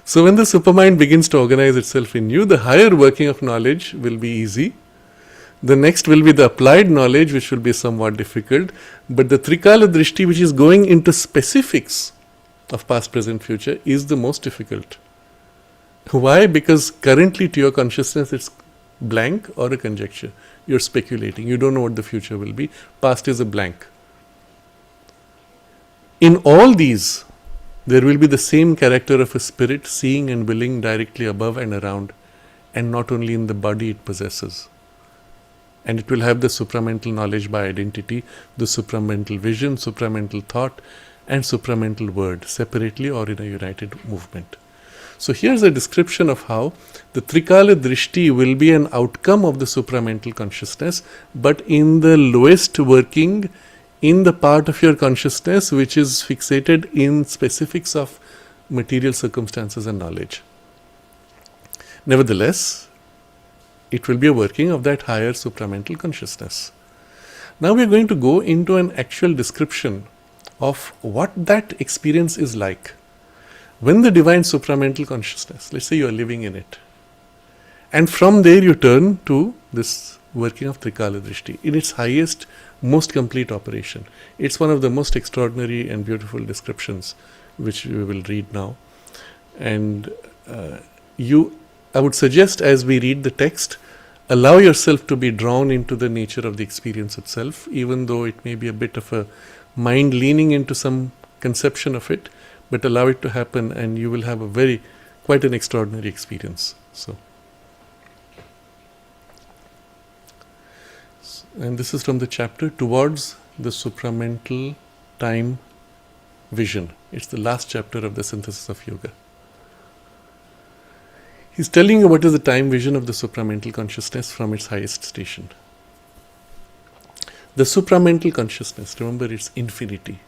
S1: So when the supermind begins to organize itself in you, the higher working of knowledge will be easy. The next will be the applied knowledge, which will be somewhat difficult. But the Trikaladrishti, which is going into specifics of past, present, future, is the most difficult. Why? Because currently to your consciousness it's blank or a conjecture. You're speculating. You don't know what the future will be. Past is a blank. In all these, there will be the same character of a spirit seeing and willing directly above and around, and not only in the body it possesses. And it will have the supramental knowledge by identity, the supramental vision, supramental thought, and supramental word, separately or in a united movement. So here's a description of how the Trikaladrishti will be an outcome of the supramental consciousness, but in the lowest working, in the part of your consciousness which is fixated in specifics of material circumstances and knowledge. Nevertheless, it will be a working of that higher supramental consciousness. Now we are going to go into an actual description of what that experience is like. When the divine supramental consciousness, let's say you are living in it, and from there you turn to this working of Trikaladrishti in its highest, most complete operation. It's one of the most extraordinary and beautiful descriptions which we will read now. And I would suggest, as we read the text, allow yourself to be drawn into the nature of the experience itself, even though it may be a bit of a mind leaning into some conception of it, but allow it to happen and you will have quite an extraordinary experience. And this is from the chapter Towards the Supramental Time Vision. It's the last chapter of the Synthesis of Yoga. He's telling you what is the time vision of the supramental consciousness from its highest station. The supramental consciousness, remember, it's infinity,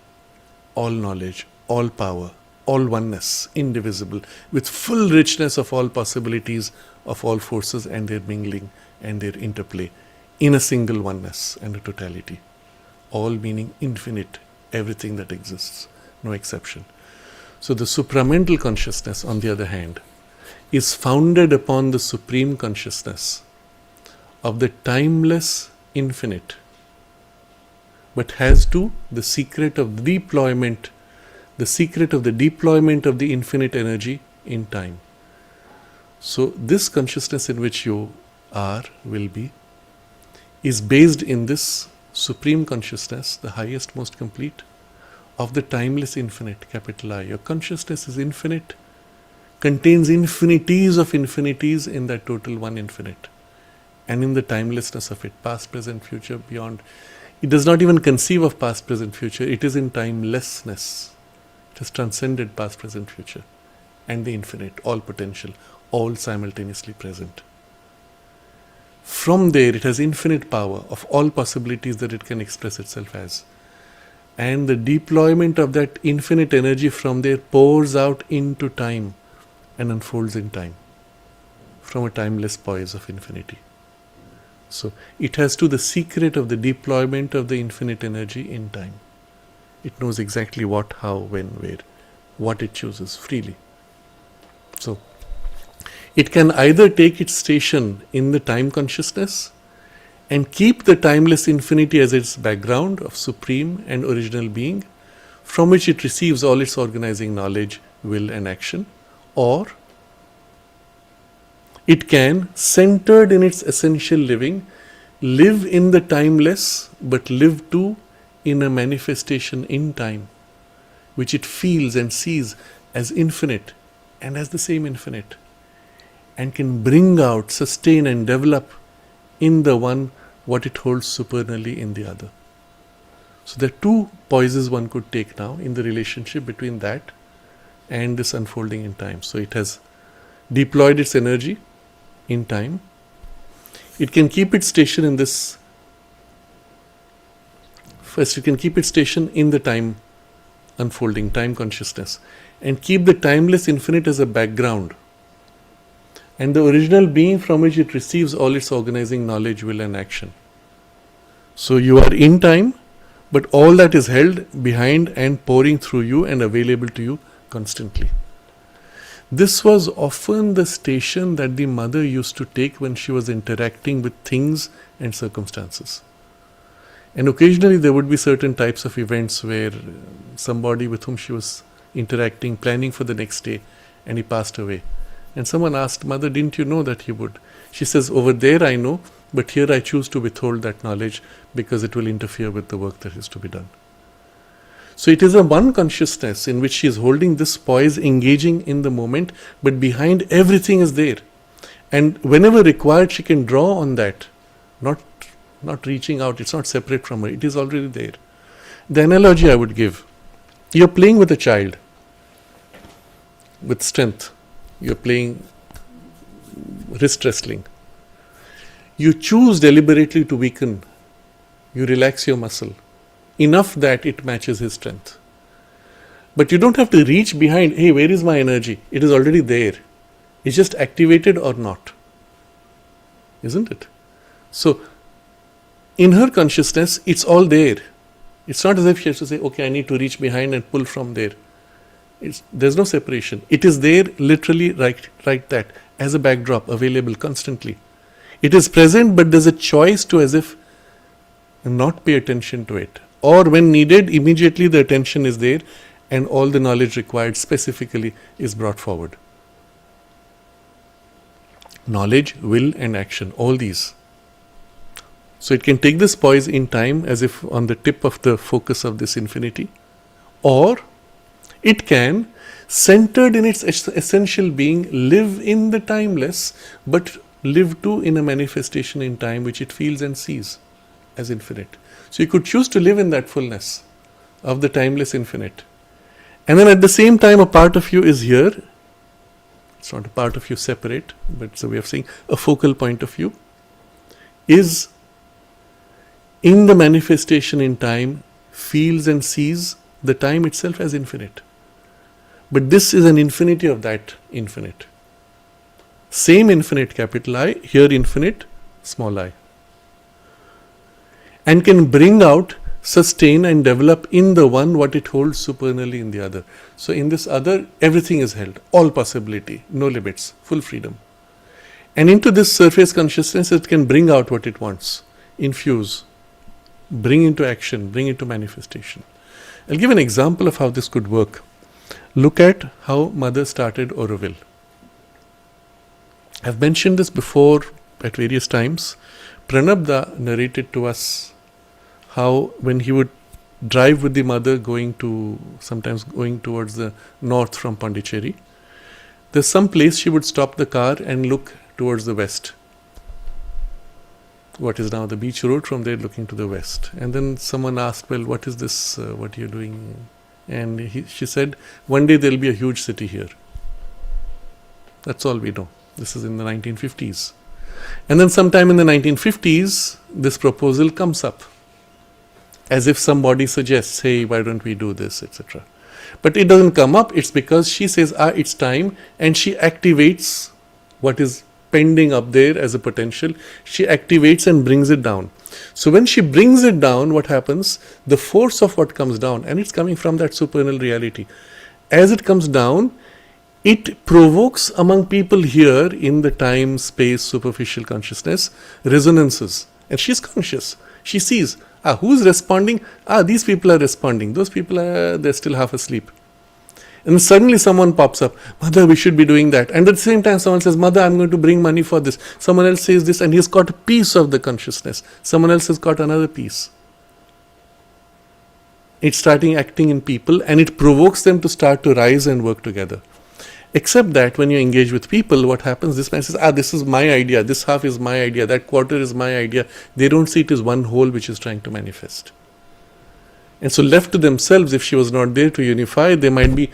S1: all knowledge, all power, all oneness, indivisible, with full richness of all possibilities of all forces and their mingling and their interplay in a single oneness and a totality. All meaning infinite, everything that exists, no exception. So the supramental consciousness, on the other hand, is founded upon the supreme consciousness of the timeless infinite, but has to the secret of the deployment of the infinite energy in time. So this consciousness in which you are, will be, is based in this supreme consciousness, the highest, most complete, of the timeless infinite, capital I. Your consciousness is infinite, contains infinities of infinities in that total one infinite, and in the timelessness of it, past, present, future, beyond. It does not even conceive of past, present, future. It is in timelessness. It has transcended past, present, future, and the infinite, all potential, all simultaneously present. From there, it has infinite power of all possibilities that it can express itself as. And the deployment of that infinite energy from there pours out into time and unfolds in time from a timeless poise of infinity. So it has to the secret of the deployment of the infinite energy in time. It knows exactly what, how, when, where, what it chooses freely. So it can either take its station in the time consciousness and keep the timeless infinity as its background of supreme and original being, from which it receives all its organizing knowledge, will and action, or it can, centered in its essential living, live in the timeless, but live too in a manifestation in time, which it feels and sees as infinite and as the same infinite, and can bring out, sustain and develop in the one what it holds supernally in the other. So there are two poises one could take now in the relationship between that and this unfolding in time. So it has deployed its energy in time. It can keep its station in this. First, it can keep its station in the time unfolding, time consciousness, and keep the timeless infinite as a background, and the original being from which it receives all its organizing knowledge, will and action. So you are in time, but all that is held behind and pouring through you and available to you constantly. This was often the station that the mother used to take when she was interacting with things and circumstances. And occasionally there would be certain types of events where somebody with whom she was interacting, planning for the next day, and he passed away. And someone asked, "Mother, didn't you know that he would?" She says, "Over there I know, but here I choose to withhold that knowledge because it will interfere with the work that is to be done." So it is a one consciousness in which she is holding this poise, engaging in the moment, but behind everything is there. And whenever required, she can draw on that, not reaching out. It's not separate from her. It is already there. The analogy I would give, you're playing with a child with strength. You're playing wrist wrestling. You choose deliberately to weaken. You relax your muscle enough that it matches his strength. But you don't have to reach behind, "Hey, where is my energy?" It is already there. It's just activated or not. Isn't it? So, in her consciousness, it's all there. It's not as if she has to say, "Okay, I need to reach behind and pull from there." There's no separation. It is there, literally right that, as a backdrop, available constantly. It is present, but there's a choice to as if not pay attention to it. Or when needed, immediately the attention is there and all the knowledge required specifically is brought forward. Knowledge, will and action, all these. So it can take this poise in time as if on the tip of the focus of this infinity, or it can, centered in its essential being, live in the timeless, but live too in a manifestation in time which it feels and sees as infinite. So you could choose to live in that fullness of the timeless infinite. And then at the same time, a part of you is here. It's not a part of you separate, but it's a way of saying a focal point of you is in the manifestation in time, feels and sees the time itself as infinite. But this is an infinity of that infinite. Same infinite, capital I, here infinite, small I. And can bring out, sustain and develop in the one what it holds supernally in the other. So in this other, everything is held, all possibility, no limits, full freedom. And into this surface consciousness, it can bring out what it wants, infuse, bring into action, bring into manifestation. I'll give an example of how this could work. Look at how Mother started Auroville. I've mentioned this before at various times. Pranabda narrated to us how when he would drive with the mother sometimes going towards the north from Pondicherry, there's some place she would stop the car and look towards the west. What is now the beach road, from there looking to the west. And then someone asked, "Well, what is this, what you're doing?" And she said, "One day there'll be a huge city here." That's all we know. This is in the 1950s. And then sometime in the 1950s, this proposal comes up. As if somebody suggests, "Hey, why don't we do this," etc. But it doesn't come up. It's because she says, "It's time," and she activates what is pending up there as a potential. She activates and brings it down. So when she brings it down, what happens? The force of what comes down, and it's coming from that supernal reality. As it comes down, it provokes among people here in the time, space, superficial consciousness, resonances. And she's conscious. She sees, who's responding? These people are responding. Those people they're still half asleep. And suddenly someone pops up, Mother, we should be doing that. And at the same time, someone says, Mother, I'm going to bring money for this. Someone else says this, and he's got a piece of the consciousness. Someone else has got another piece. It's starting acting in people, and it provokes them to start to rise and work together. Except that when you engage with people, what happens? This man says, this is my idea, this half is my idea, that quarter is my idea. They don't see it as one whole which is trying to manifest. And so left to themselves, if she was not there to unify, there might be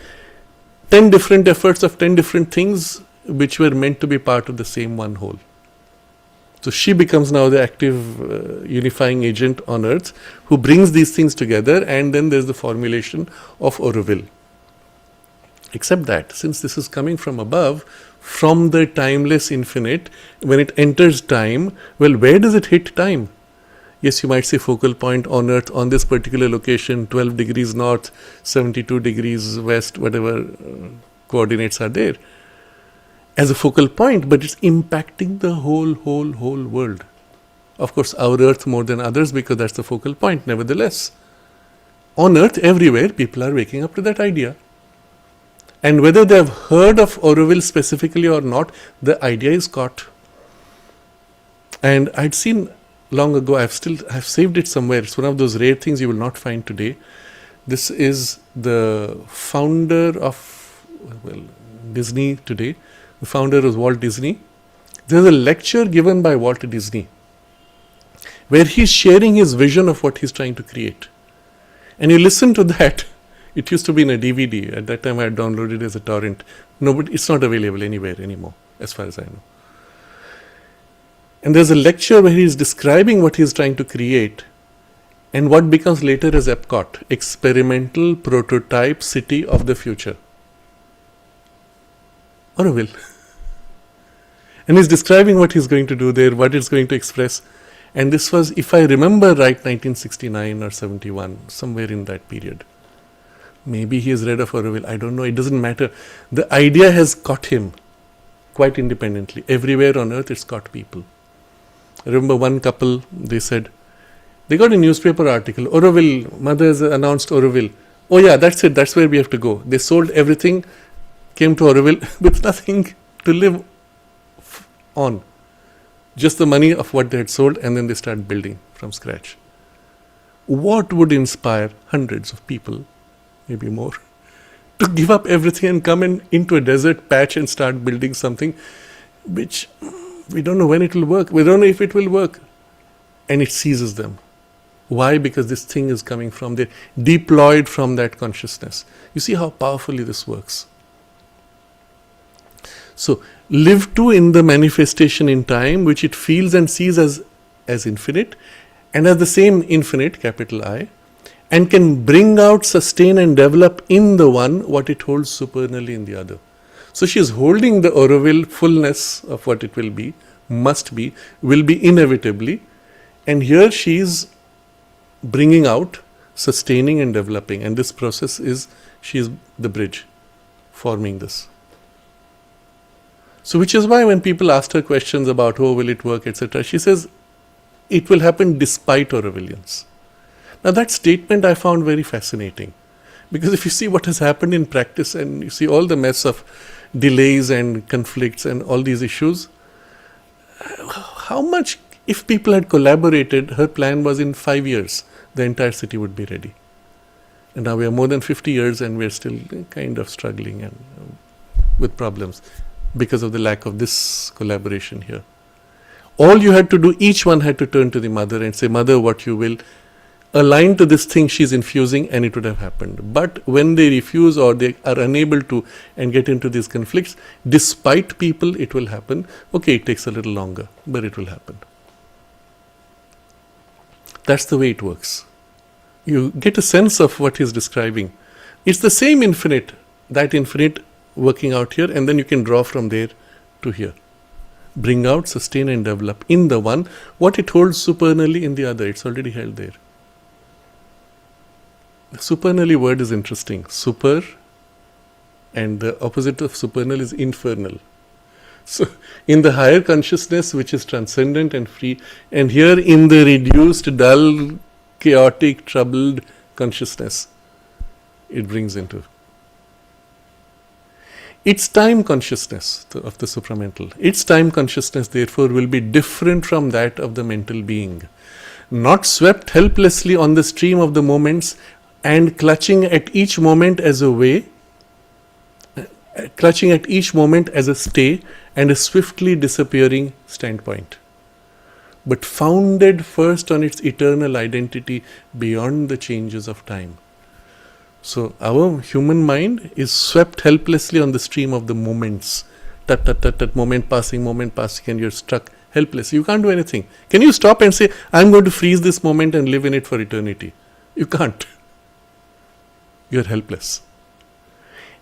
S1: 10 different efforts of 10 different things which were meant to be part of the same one whole. So she becomes now the active unifying agent on earth who brings these things together, and then there's the formulation of Auroville. Except that, since this is coming from above, from the timeless infinite, when it enters time, well, where does it hit time? Yes, you might say focal point on earth on this particular location, 12 degrees north, 72 degrees west, whatever coordinates are there, as a focal point, but it's impacting the whole world. Of course, our earth more than others, because that's the focal point. Nevertheless, on earth, everywhere, people are waking up to that idea. And whether they have heard of Auroville specifically or not, the idea is caught. And I'd seen long ago, I've saved it somewhere. It's one of those rare things you will not find today. This is the founder of Disney today. The founder is Walt Disney. There's a lecture given by Walt Disney where he's sharing his vision of what he's trying to create. And you listen to that. It used to be in a DVD. At that time, I had downloaded it as a torrent. It's not available anywhere anymore, as far as I know. And there's a lecture where he's describing what he's trying to create and what becomes later as Epcot, experimental prototype city of the future. Auroville. And he's describing what he's going to do there, what it's going to express. And this was, if I remember right, 1969 or 71, somewhere in that period. Maybe he has read of Auroville, I don't know, it doesn't matter. The idea has caught him quite independently. Everywhere on earth it's caught people. I remember one couple, they said, they got a newspaper article, Auroville, mother has announced Auroville. Oh yeah, that's it, that's where we have to go. They sold everything, came to Auroville with nothing to live on. Just the money of what they had sold, and then they start building from scratch. What would inspire hundreds of people, maybe more, to give up everything and come into a desert patch and start building something which we don't know when it will work. We don't know if it will work. And it seizes them. Why? Because this thing is coming from there, deployed from that consciousness. You see how powerfully this works. So, live to in the manifestation in time, which it feels and sees as infinite, and as the same infinite, capital I, and can bring out, sustain and develop in the one what it holds supernally in the other. So she is holding the Auroville fullness of what it will be, must be, will be inevitably, and here she is bringing out, sustaining and developing, and this process is, she is the bridge forming this. So which is why when people asked her questions about, oh, will it work, etc., she says, it will happen despite Aurovillians. Now that statement I found very fascinating, because if you see what has happened in practice and you see all the mess of delays and conflicts and all these issues, how much, if people had collaborated, her plan was in 5 years, the entire city would be ready. And now we are more than 50 years and we are still kind of struggling and with problems because of the lack of this collaboration here. All you had to do, each one had to turn to the mother and say, Mother, what you will, align to this thing she's infusing, and it would have happened. But when they refuse or they are unable to and get into these conflicts, despite people, it will happen. Okay, it takes a little longer, but it will happen. That's the way it works. You get a sense of what he's describing. It's the same infinite, that infinite working out here, and then you can draw from there to here. Bring out, sustain and develop in the one what it holds supernally in the other. It's already held there. The supernally word is interesting. Super, and the opposite of supernal is infernal. So, in the higher consciousness, which is transcendent and free, and here in the reduced, dull, chaotic, troubled consciousness, it brings into. Its time consciousness of the supramental, its time consciousness therefore will be different from that of the mental being, not swept helplessly on the stream of the moments and clutching at each moment as a way, clutching at each moment as a stay and a swiftly disappearing standpoint, but founded first on its eternal identity beyond the changes of time. So our human mind is swept helplessly on the stream of the moments. Tut, tut, tut, tut, moment passing, and you're stuck helpless. You can't do anything. Can you stop and say, I'm going to freeze this moment and live in it for eternity? You can't. You're helpless.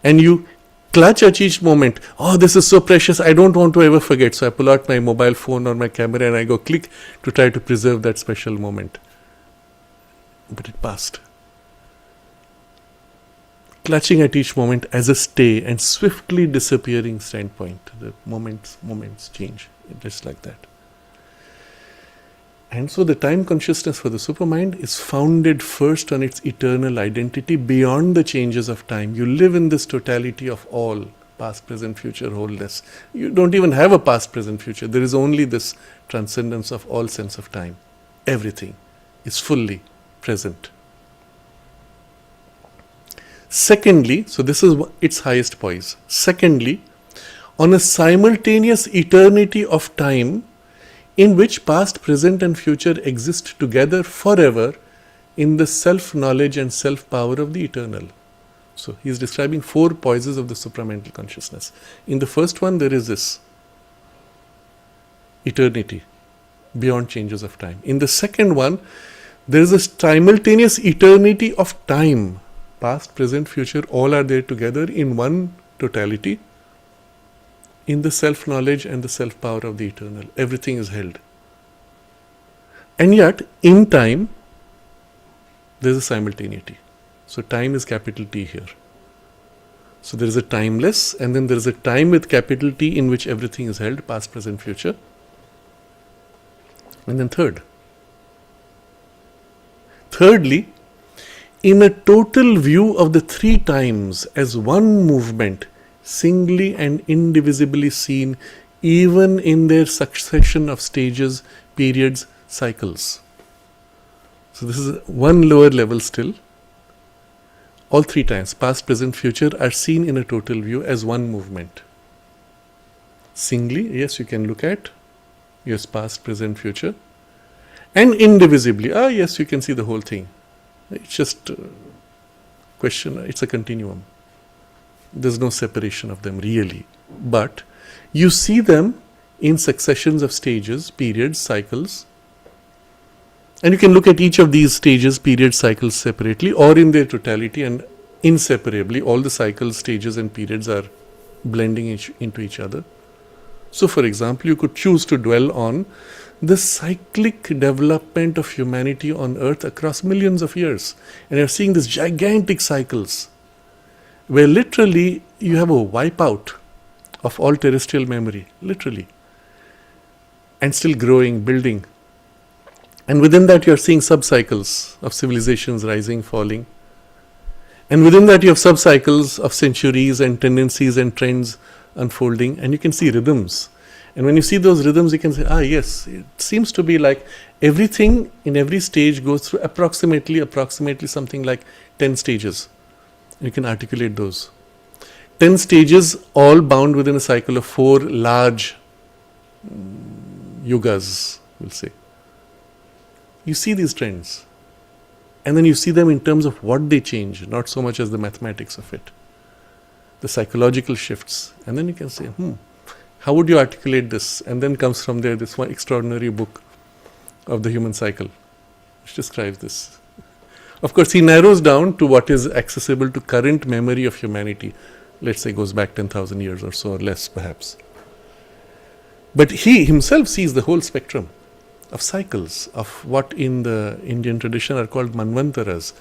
S1: And you clutch at each moment. Oh, this is so precious. I don't want to ever forget. So I pull out my mobile phone or my camera and I go click to try to preserve that special moment. But it passed. Clutching at each moment as a stay and swiftly disappearing standpoint. The moments change, just like that. And so the time consciousness for the supermind is founded first on its eternal identity beyond the changes of time. You live in this totality of all, past, present, future, wholeness. You don't even have a past, present, future. There is only this transcendence of all sense of time. Everything is fully present. Secondly, so this is its highest poise. Secondly, on a simultaneous eternity of time in which past, present and future exist together forever in the self-knowledge and self-power of the eternal. So he is describing 4 poises of the supramental consciousness. In the first one, there is this eternity beyond changes of time. In the second one, there is a simultaneous eternity of time. Past, present, future, all are there together in one totality, in the self-knowledge and the self-power of the eternal. Everything is held. And yet, in time, there is a simultaneity. So time is capital T here. So there is a timeless, and then there is a time with capital T in which everything is held, past, present, future. And then thirdly, in a total view of the 3 times as one movement, singly and indivisibly seen, even in their succession of stages, periods, cycles. So this is one lower level still. All 3 times, past, present, future, are seen in a total view as one movement. Singly, yes, you can look at, yes, past, present, future. And indivisibly, yes, you can see the whole thing. It's just it's a continuum. There's no separation of them really. But you see them in successions of stages, periods, cycles. And you can look at each of these stages, periods, cycles separately or in their totality and inseparably. All the cycles, stages and periods are blending into each other. So for example, you could choose to dwell on the cyclic development of humanity on earth across millions of years. And you're seeing these gigantic cycles where literally you have a wipeout of all terrestrial memory, literally. And still growing, building. And within that you're seeing sub-cycles of civilizations rising, falling. And within that you have sub-cycles of centuries and tendencies and trends unfolding. And you can see rhythms. And when you see those rhythms, you can say, yes, it seems to be like everything in every stage goes through approximately something like 10 stages. You can articulate those. 10 stages all bound within a cycle of 4 large yugas, we'll say. You see these trends. And then you see them in terms of what they change, not so much as the mathematics of it. The psychological shifts. And then you can say, how would you articulate this? And then comes from there this one extraordinary book of the human cycle, which describes this. Of course, he narrows down to what is accessible to current memory of humanity. Let's say goes back 10,000 years or so, or less perhaps. But he himself sees the whole spectrum of cycles, of what in the Indian tradition are called manvantaras.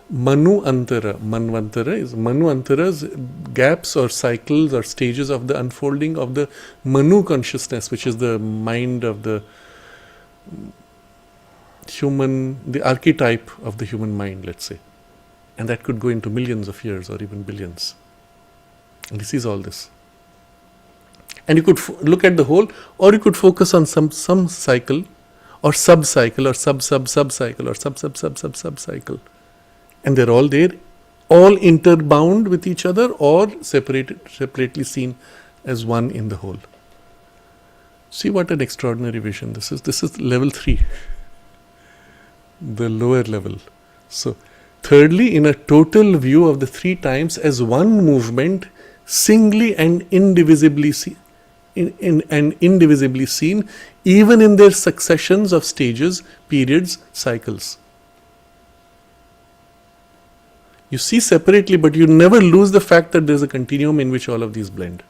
S1: Manu Antara. Manu Antara's gaps or cycles or stages of the unfolding of the Manu consciousness, which is the mind of the human, the archetype of the human mind, let's say. And that could go into millions of years or even billions. And he sees all this. And you could look at the whole, or you could focus on some cycle, or sub-cycle, or sub-sub-sub-cycle, or sub-sub-sub-sub-sub-cycle. And they're all there, all interbound with each other, or separately seen as one in the whole. See what an extraordinary vision this is. This is level 3, the lower level. So, thirdly, in a total view of the 3 times as one movement, singly and indivisibly seen, even in their successions of stages, periods, cycles. You see separately, but you never lose the fact that there is a continuum in which all of these blend.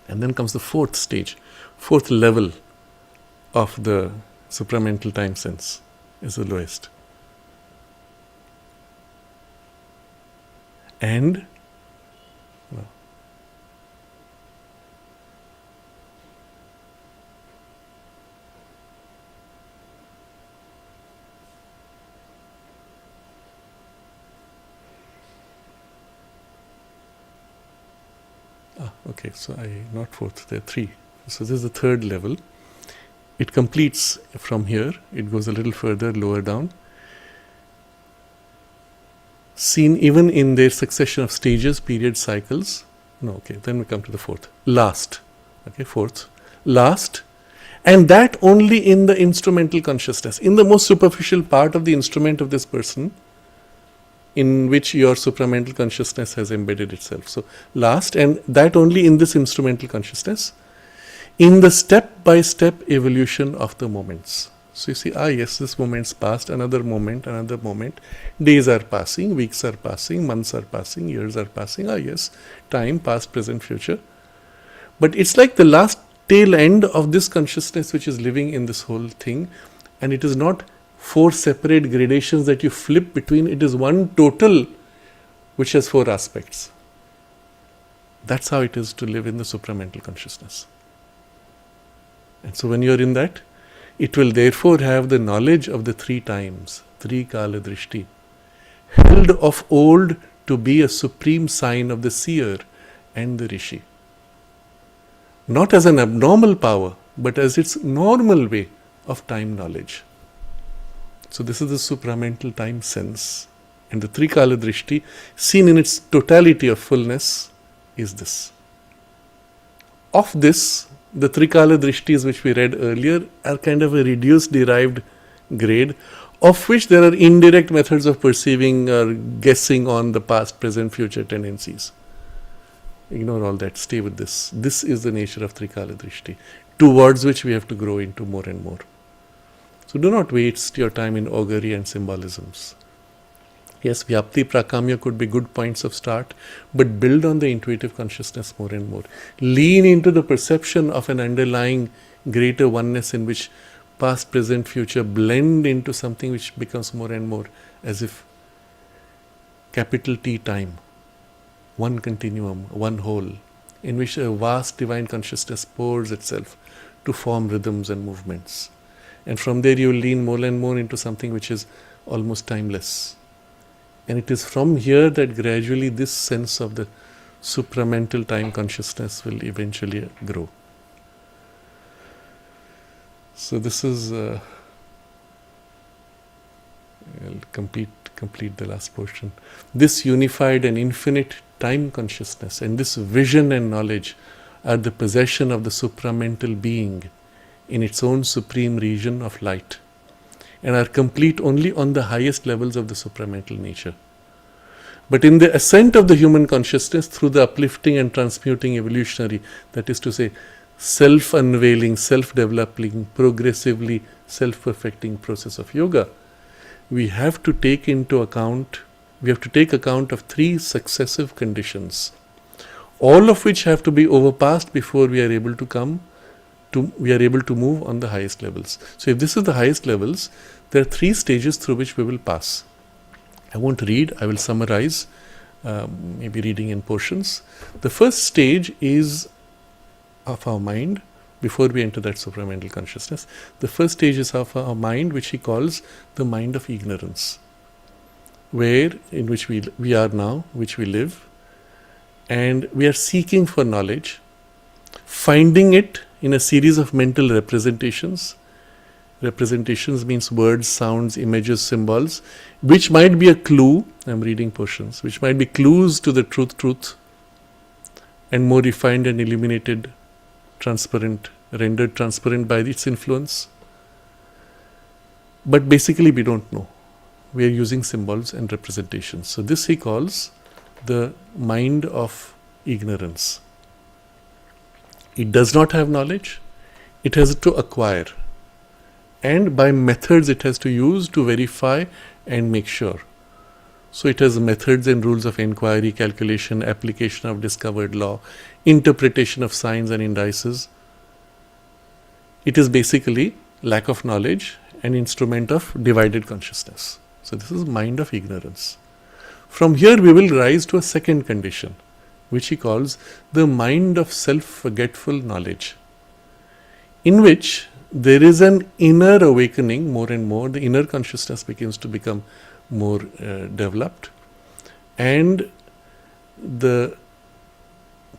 S1: And then comes the 4th stage, 4th level of the supramental time sense, is the lowest. And okay, so not 4th, there are 3. So this is the 3rd level. It completes from here, it goes a little further, lower down. Seen even in their succession of stages, periods, cycles. No, okay, then we come to the 4th. Last. Okay, 4th. Last. And that only in the instrumental consciousness, in the most superficial part of the instrument of this person, in which your supramental consciousness has embedded itself. So, last, and that only in this instrumental consciousness, in the step-by-step evolution of the moments. So, you see, yes, this moment's passed, another moment, days are passing, weeks are passing, months are passing, years are passing, yes, time, past, present, future. But it's like the last tail end of this consciousness which is living in this whole thing, and it is not 4 separate gradations that you flip between. It is one total which has 4 aspects. That's how it is to live in the supramental consciousness. And so when you are in that, it will therefore have the knowledge of the 3 times, Trikaladrishti, held of old to be a supreme sign of the seer and the rishi. Not as an abnormal power, but as its normal way of time knowledge. So this is the supramental time sense. And the Trikaladrishti, seen in its totality of fullness, is this. Of this, the Trikaladrishtis which we read earlier are kind of a reduced derived grade, of which there are indirect methods of perceiving or guessing on the past, present, future tendencies. Ignore all that, stay with this. This is the nature of Trikaladrishti, towards which we have to grow into more and more. So do not waste your time in augury and symbolisms. Yes, Vyapti, Prakamya could be good points of start, but build on the intuitive consciousness more and more. Lean into the perception of an underlying greater oneness in which past, present, future blend into something which becomes more and more as if capital T time, one continuum, one whole, in which a vast divine consciousness pours itself to form rhythms and movements. And from there you will lean more and more into something which is almost timeless. And it is from here that gradually this sense of the supramental time consciousness will eventually grow. So this is, I'll complete the last portion. This unified and infinite time consciousness and this vision and knowledge are the possession of the supramental being in its own supreme region of light, and are complete only on the highest levels of the supramental nature. But in the ascent of the human consciousness through the uplifting and transmuting evolutionary, that is to say, self-unveiling, self-developing, progressively self-perfecting process of yoga, we have to take account of 3 successive conditions, all of which have to be overpassed before we are able to move on the highest levels. So if this is the highest levels, there are 3 stages through which we will pass. I won't read, I will summarize, maybe reading in portions. The first stage is of our mind, before we enter that supramental consciousness. The first stage is of our mind, which he calls the mind of ignorance, in which we are now, which we live. and we are seeking for knowledge, finding it in a series of mental representations. Representations means words, sounds, images, symbols, which might be a clue. I'm reading portions, which might be clues to the truth, and more refined and illuminated, transparent, rendered transparent by its influence. But basically we don't know. We are using symbols and representations. So this he calls the mind of ignorance. It does not have knowledge. It has to acquire. And by methods it has to use to verify and make sure. So it has methods and rules of inquiry, calculation, application of discovered law, interpretation of signs and indices. It is basically lack of knowledge, an instrument of divided consciousness. So this is mind of ignorance. From here we will rise to a second condition, which he calls the mind of self-forgetful knowledge, in which there is an inner awakening more and more. The inner consciousness begins to become more developed, and the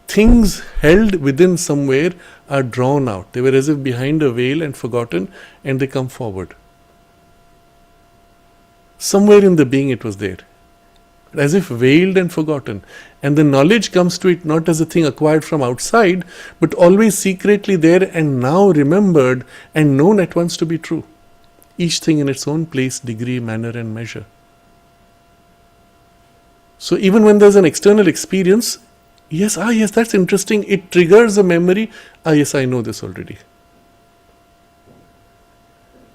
S1: things held within somewhere are drawn out. They were as if behind a veil and forgotten, and they come forward. Somewhere in the being it was there, as if veiled and forgotten. And the knowledge comes to it not as a thing acquired from outside, but always secretly there and now remembered and known at once to be true. Each thing in its own place, degree, manner and measure. So even when there's an external experience, yes, that's interesting, it triggers a memory, yes, I know this already.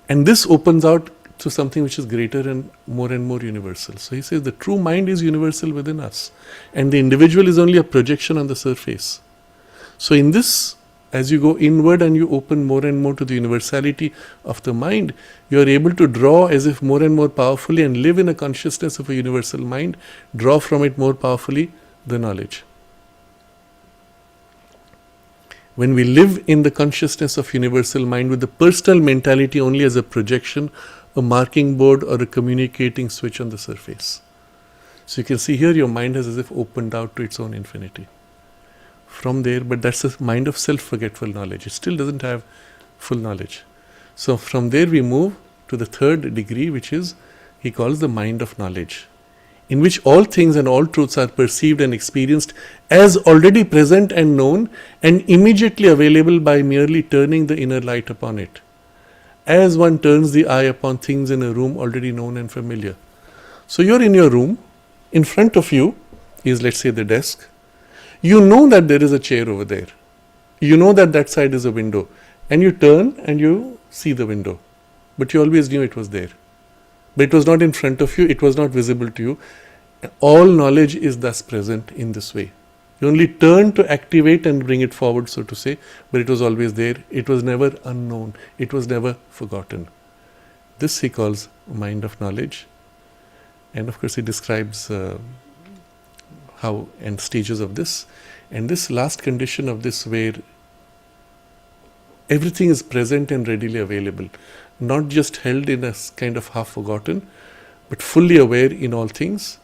S1: And this opens out to something which is greater and more universal. So he says the true mind is universal within us, and the individual is only a projection on the surface. So in this, as you go inward and you open more and more to the universality of the mind, you are able to draw as if more and more powerfully and live in a consciousness of a universal mind, draw from it more powerfully the knowledge. When we live in the consciousness of universal mind with the personal mentality only as a projection, a marking board or a communicating switch on the surface. So you can see here your mind has as if opened out to its own infinity. From there, but that's a mind of self-forgetful knowledge. It still doesn't have full knowledge. So from there we move to the third degree, which is, he calls the mind of knowledge, in which all things and all truths are perceived and experienced as already present and known and immediately available by merely turning the inner light upon it, as one turns the eye upon things in a room already known and familiar. So you're in your room, in front of you is, let's say, the desk. You know that there is a chair over there. You know that that side is a window, and you turn and you see the window. But you always knew it was there. But it was not in front of you, it was not visible to you. All knowledge is thus present in this way. You only turn to activate and bring it forward, so to say, but it was always there. It was never unknown. It was never forgotten. This he calls mind of knowledge. And of course he describes how and stages of this. And this last condition of this, where everything is present and readily available, not just held in a kind of half forgotten, but fully aware in all things.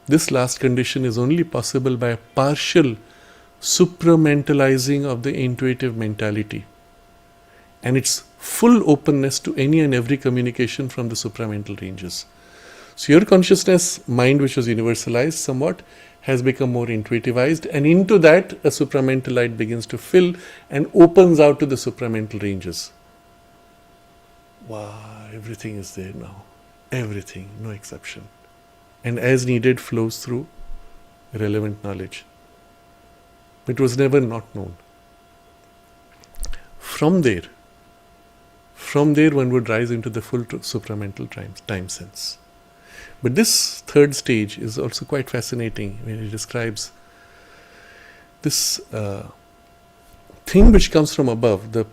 S1: This last condition is only possible by a partial supramentalizing of the intuitive mentality and its full openness to any and every communication from the supramental ranges. So your consciousness mind, which was universalized somewhat, has become more intuitivized, and into that a supramental light begins to fill and opens out to the supramental ranges. Wow, everything is there now. Everything, no exception. And as needed flows through relevant knowledge. It was never not known. From there one would rise into the full supramental time sense. But this third stage is also quite fascinating when he describes this thing which comes from above, the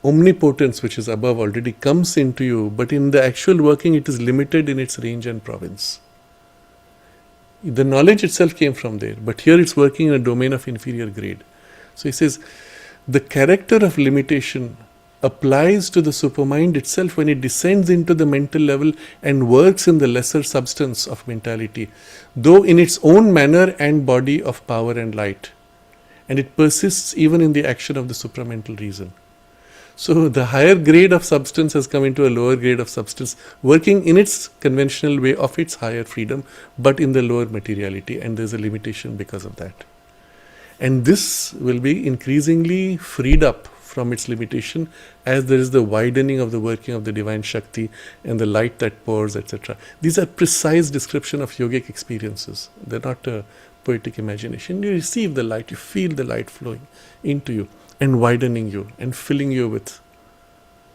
S1: omnipotence which is above already comes into you, but in the actual working it is limited in its range and province. The knowledge itself came from there, but here it's working in a domain of inferior grade. So he says, the character of limitation applies to the supermind itself when it descends into the mental level and works in the lesser substance of mentality, though in its own manner and body of power and light. And it persists even in the action of the supramental reason. So the higher grade of substance has come into a lower grade of substance, working in its conventional way of its higher freedom, but in the lower materiality, and there's a limitation because of that. And this will be increasingly freed up from its limitation as there is the widening of the working of the divine Shakti and the light that pours, etc. These are precise description of yogic experiences. They're not a poetic imagination. You receive the light, you feel the light flowing into you and widening you and filling you with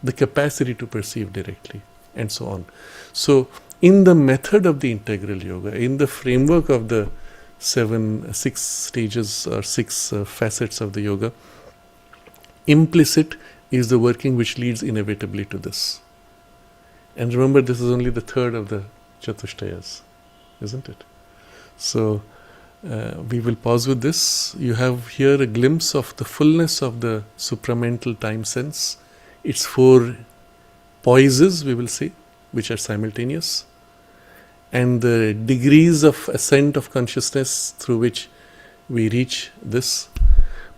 S1: the capacity to perceive directly, and so on. So in the method of the integral yoga, in the framework of the six stages or six facets of the yoga, implicit is the working which leads inevitably to this. And remember, this is only the third of the Chatushtayas, isn't it? So we will pause with this. You have here a glimpse of the fullness of the supramental time sense. Its four poises, we will say, which are simultaneous, and the degrees of ascent of consciousness through which we reach this.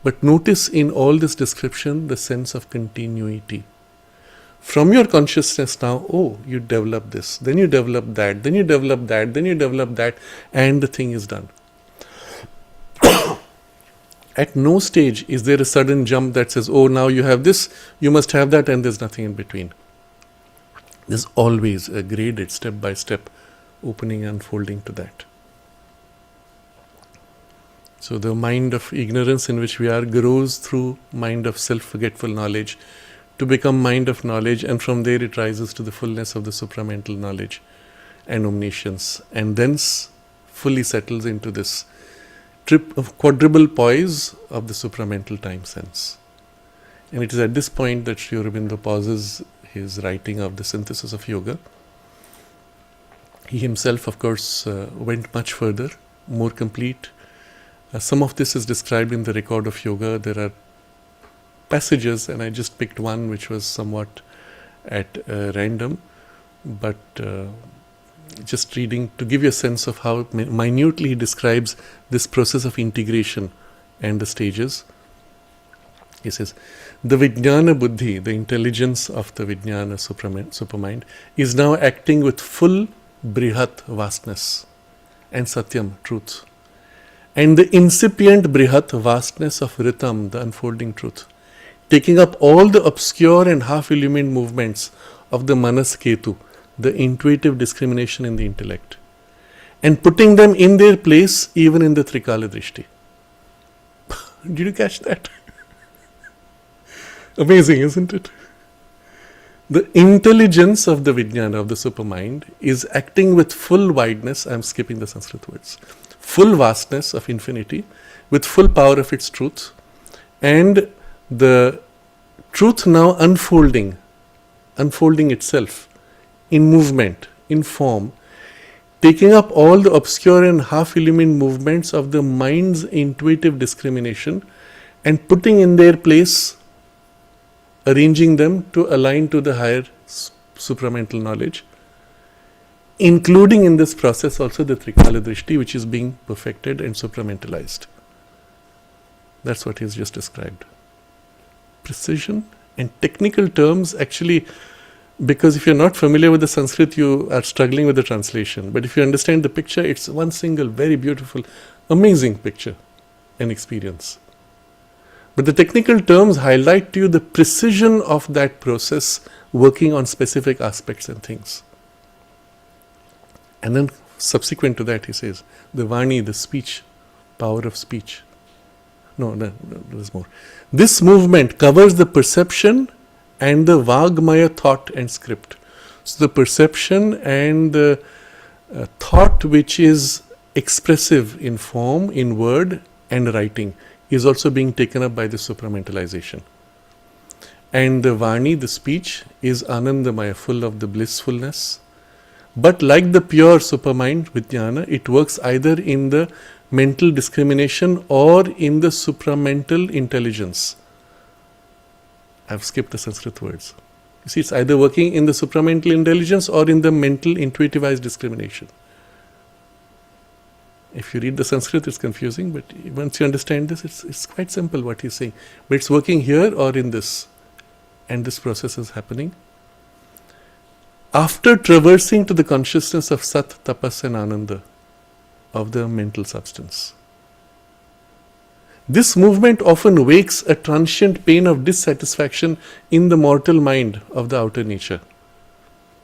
S1: But notice in all this description the sense of continuity. From your consciousness now, you develop this, then you develop that, then you develop that, then you develop that, and the thing is done. At no stage is there a sudden jump that says, now you have this, you must have that, and there's nothing in between. There's always a graded, step by step, opening and unfolding to that. So the mind of ignorance in which we are grows through mind of self-forgetful knowledge to become mind of knowledge, and from there it rises to the fullness of the supramental knowledge and omniscience, and thence fully settles into this quadruple poise of the supramental time sense. And it is at this point that Sri Aurobindo pauses his writing of the synthesis of yoga. He himself, of course, went much further, more complete. Some of this is described in the record of yoga. There are passages, and I just picked one which was somewhat at random, but just reading to give you a sense of how minutely he describes this process of integration and the stages. He says, the Vijnana Buddhi, the intelligence of the Vijnana supermind, is now acting with full Brihat vastness and Satyam, truth. And the incipient Brihat vastness of Ritam, the unfolding truth, taking up all the obscure and half-illumined movements of the Manas Ketu, the intuitive discrimination in the intellect, and putting them in their place even in the Trikaladrishti. Did you catch that? Amazing, isn't it? The intelligence of the Vijnana, of the supermind, is acting with full wideness, I'm skipping the Sanskrit words, full vastness of infinity, with full power of its truth, and the truth now unfolding itself in movement, in form, taking up all the obscure and half-illumined movements of the mind's intuitive discrimination and putting in their place, arranging them to align to the higher supramental knowledge, including in this process also the Trikaladrishti, which is being perfected and supramentalized. That's what he's just described. Precision and technical terms, actually, because if you're not familiar with the Sanskrit, you are struggling with the translation. But if you understand the picture, it's one single, very beautiful, amazing picture and experience. But the technical terms highlight to you the precision of that process, working on specific aspects and things. And then subsequent to that, he says, the Vani, the speech, power of speech. No, there's more. This movement covers the perception and the Vagmaya thought and script. So the perception and the thought which is expressive in form, in word and writing, is also being taken up by the supramentalization. And the Vani, the speech, is Anandamaya, full of the blissfulness. But like the pure supermind, Vijnana, it works either in the mental discrimination or in the supramental intelligence. I've skipped the Sanskrit words. You see, it's either working in the supramental intelligence or in the mental intuitivized discrimination. If you read the Sanskrit, it's confusing, but once you understand this, it's quite simple what he's saying. But it's working here or in this, and this process is happening. After traversing to the consciousness of Sat, Tapas and Ananda, of the mental substance. This movement often wakes a transient pain of dissatisfaction in the mortal mind of the outer nature.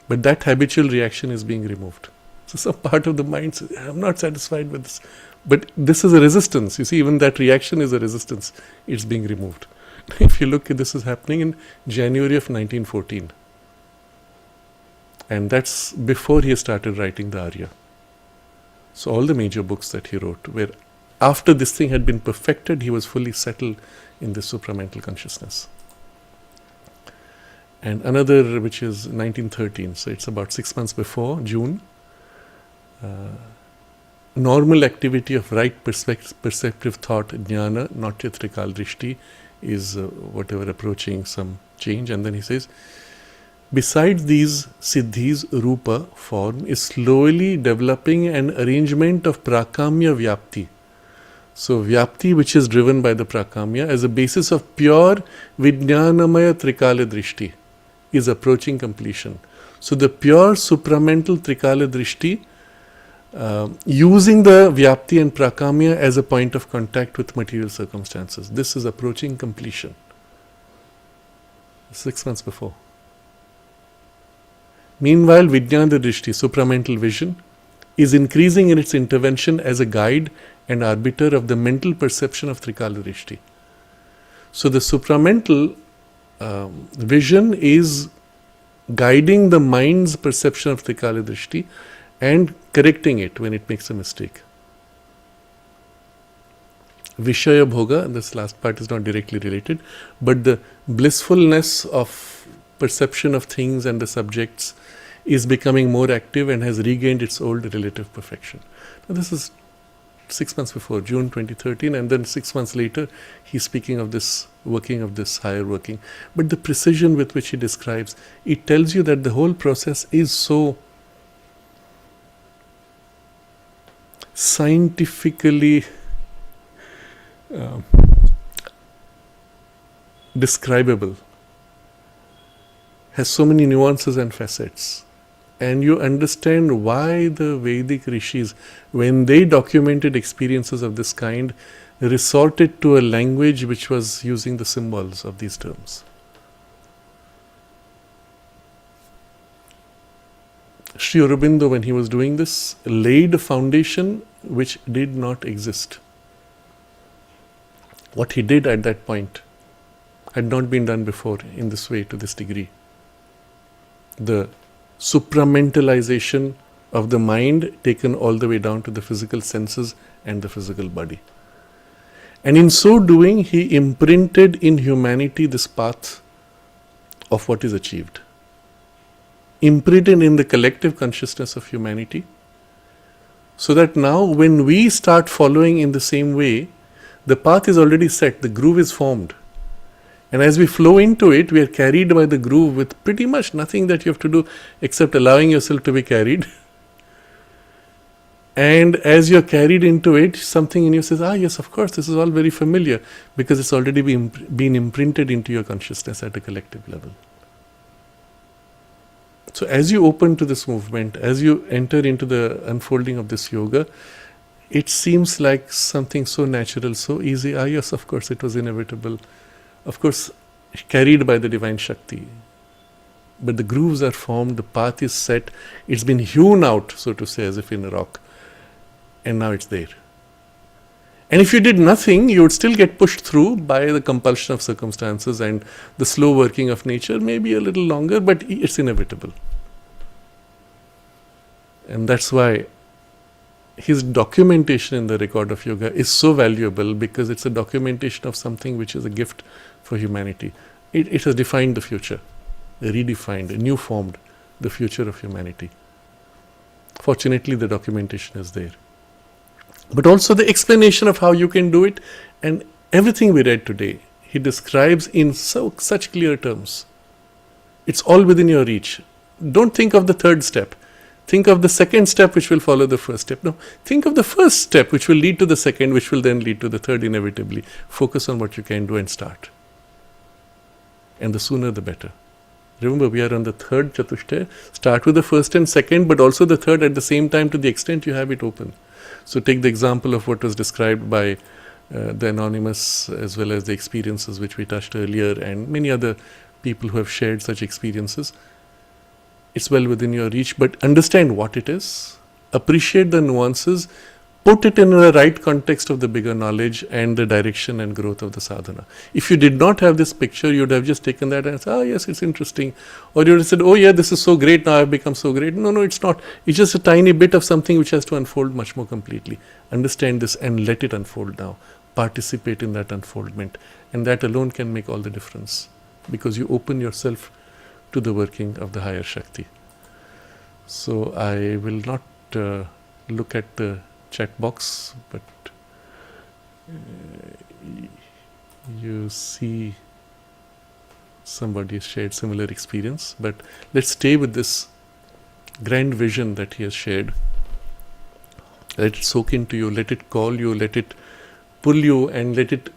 S1: But that habitual reaction is being removed. So some part of the mind says, I'm not satisfied with this. But this is a resistance. You see, even that reaction is a resistance. It's being removed. If you look, this is happening in January of 1914. And that's before he started writing the Arya. So all the major books that he wrote, where after this thing had been perfected, he was fully settled in this supramental consciousness. And another, which is 1913, so it's about 6 months before, June, normal activity of right perceptive thought, jnana, not yet Trikaladrishti, is whatever approaching some change. And then he says, besides these siddhis, rupa, form, is slowly developing an arrangement of prakamya vyapti. So vyapti, which is driven by the prakamya, as a basis of pure vijnanamaya Trikaladrishti, is approaching completion. So the pure supramental Trikaladrishti, using the vyapti and prakamya as a point of contact with material circumstances, this is approaching completion. 6 months before. Meanwhile, Vijnana Drishti, supramental vision, is increasing in its intervention as a guide and arbiter of the mental perception of Trikaladrishti. So the supramental vision is guiding the mind's perception of Trikaladrishti and correcting it when it makes a mistake. Vishaya Bhoga, this last part is not directly related, but the blissfulness of perception of things and the subjects is becoming more active and has regained its old relative perfection. Now this is 6 months before, June 2013, and then 6 months later, he's speaking of this working, of this higher working. But the precision with which he describes, it tells you that the whole process is so scientifically describable, has so many nuances and facets. And you understand why the Vedic rishis, when they documented experiences of this kind, resorted to a language which was using the symbols of these terms. Sri Aurobindo, when he was doing this, laid a foundation which did not exist. What he did at that point had not been done before in this way, to this degree. The supramentalization of the mind taken all the way down to the physical senses and the physical body. And in so doing, he imprinted in humanity this path of what is achieved. Imprinted in the collective consciousness of humanity, so that now when we start following in the same way, the path is already set, the groove is formed. And as we flow into it, we are carried by the groove with pretty much nothing that you have to do except allowing yourself to be carried. And as you're carried into it, something in you says, yes, of course, this is all very familiar, because it's already been imprinted into your consciousness at a collective level. So as you open to this movement, as you enter into the unfolding of this yoga, it seems like something so natural, so easy. Yes, of course, it was inevitable. Of course, carried by the divine Shakti. But the grooves are formed, the path is set, it's been hewn out, so to say, as if in a rock. And now it's there. And if you did nothing, you would still get pushed through by the compulsion of circumstances and the slow working of nature, maybe a little longer, but it's inevitable. And that's why his documentation in the record of yoga is so valuable, because it's a documentation of something which is a gift for humanity. It has defined the future, redefined, new formed the future of humanity. Fortunately, the documentation is there. But also the explanation of how you can do it, and everything we read today he describes in such clear terms. It's all within your reach. Don't think of the third step. Think of the second step which will follow the first step. No, think of the first step which will lead to the second, which will then lead to the third inevitably. Focus on what you can do and start. And the sooner the better. Remember, we are on the third Chatushtaya. Start with the first and second, but also the third at the same time to the extent you have it open. So take the example of what was described by the anonymous, as well as the experiences which we touched earlier, and many other people who have shared such experiences. It's well within your reach, but understand what it is, appreciate the nuances, put it in the right context of the bigger knowledge and the direction and growth of the sadhana. If you did not have this picture, you would have just taken that and said, oh yes, it's interesting. Or you would have said, oh yeah, this is so great, now I've become so great. No, it's not. It's just a tiny bit of something which has to unfold much more completely. Understand this and let it unfold now. Participate in that unfoldment. And that alone can make all the difference. Because you open yourself to the working of the higher Shakti. So I will not look at the chat box, but you see somebody has shared similar experience. But let's stay with this grand vision that he has shared. Let it soak into you, let it call you, let it pull you, and let it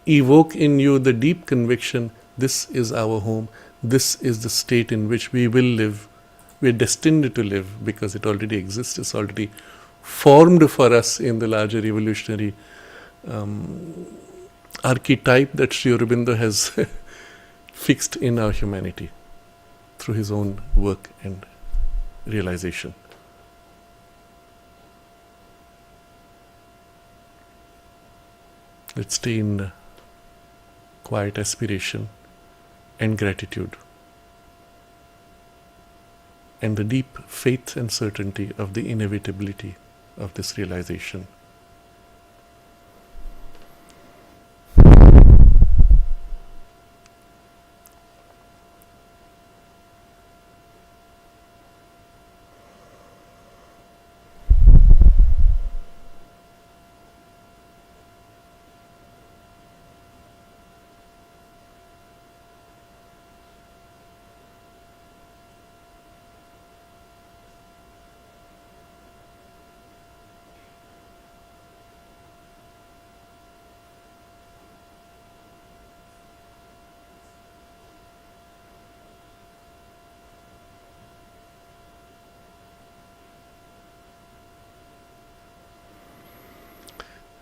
S1: evoke in you the deep conviction, this is our home, this is the state in which we will live. We are destined to live because it already exists, it's already formed for us in the larger evolutionary archetype that Sri Aurobindo has fixed in our humanity through his own work and realization. Let's stay in quiet aspiration and gratitude, and the deep faith and certainty of the inevitability of this realization.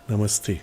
S1: Namaste.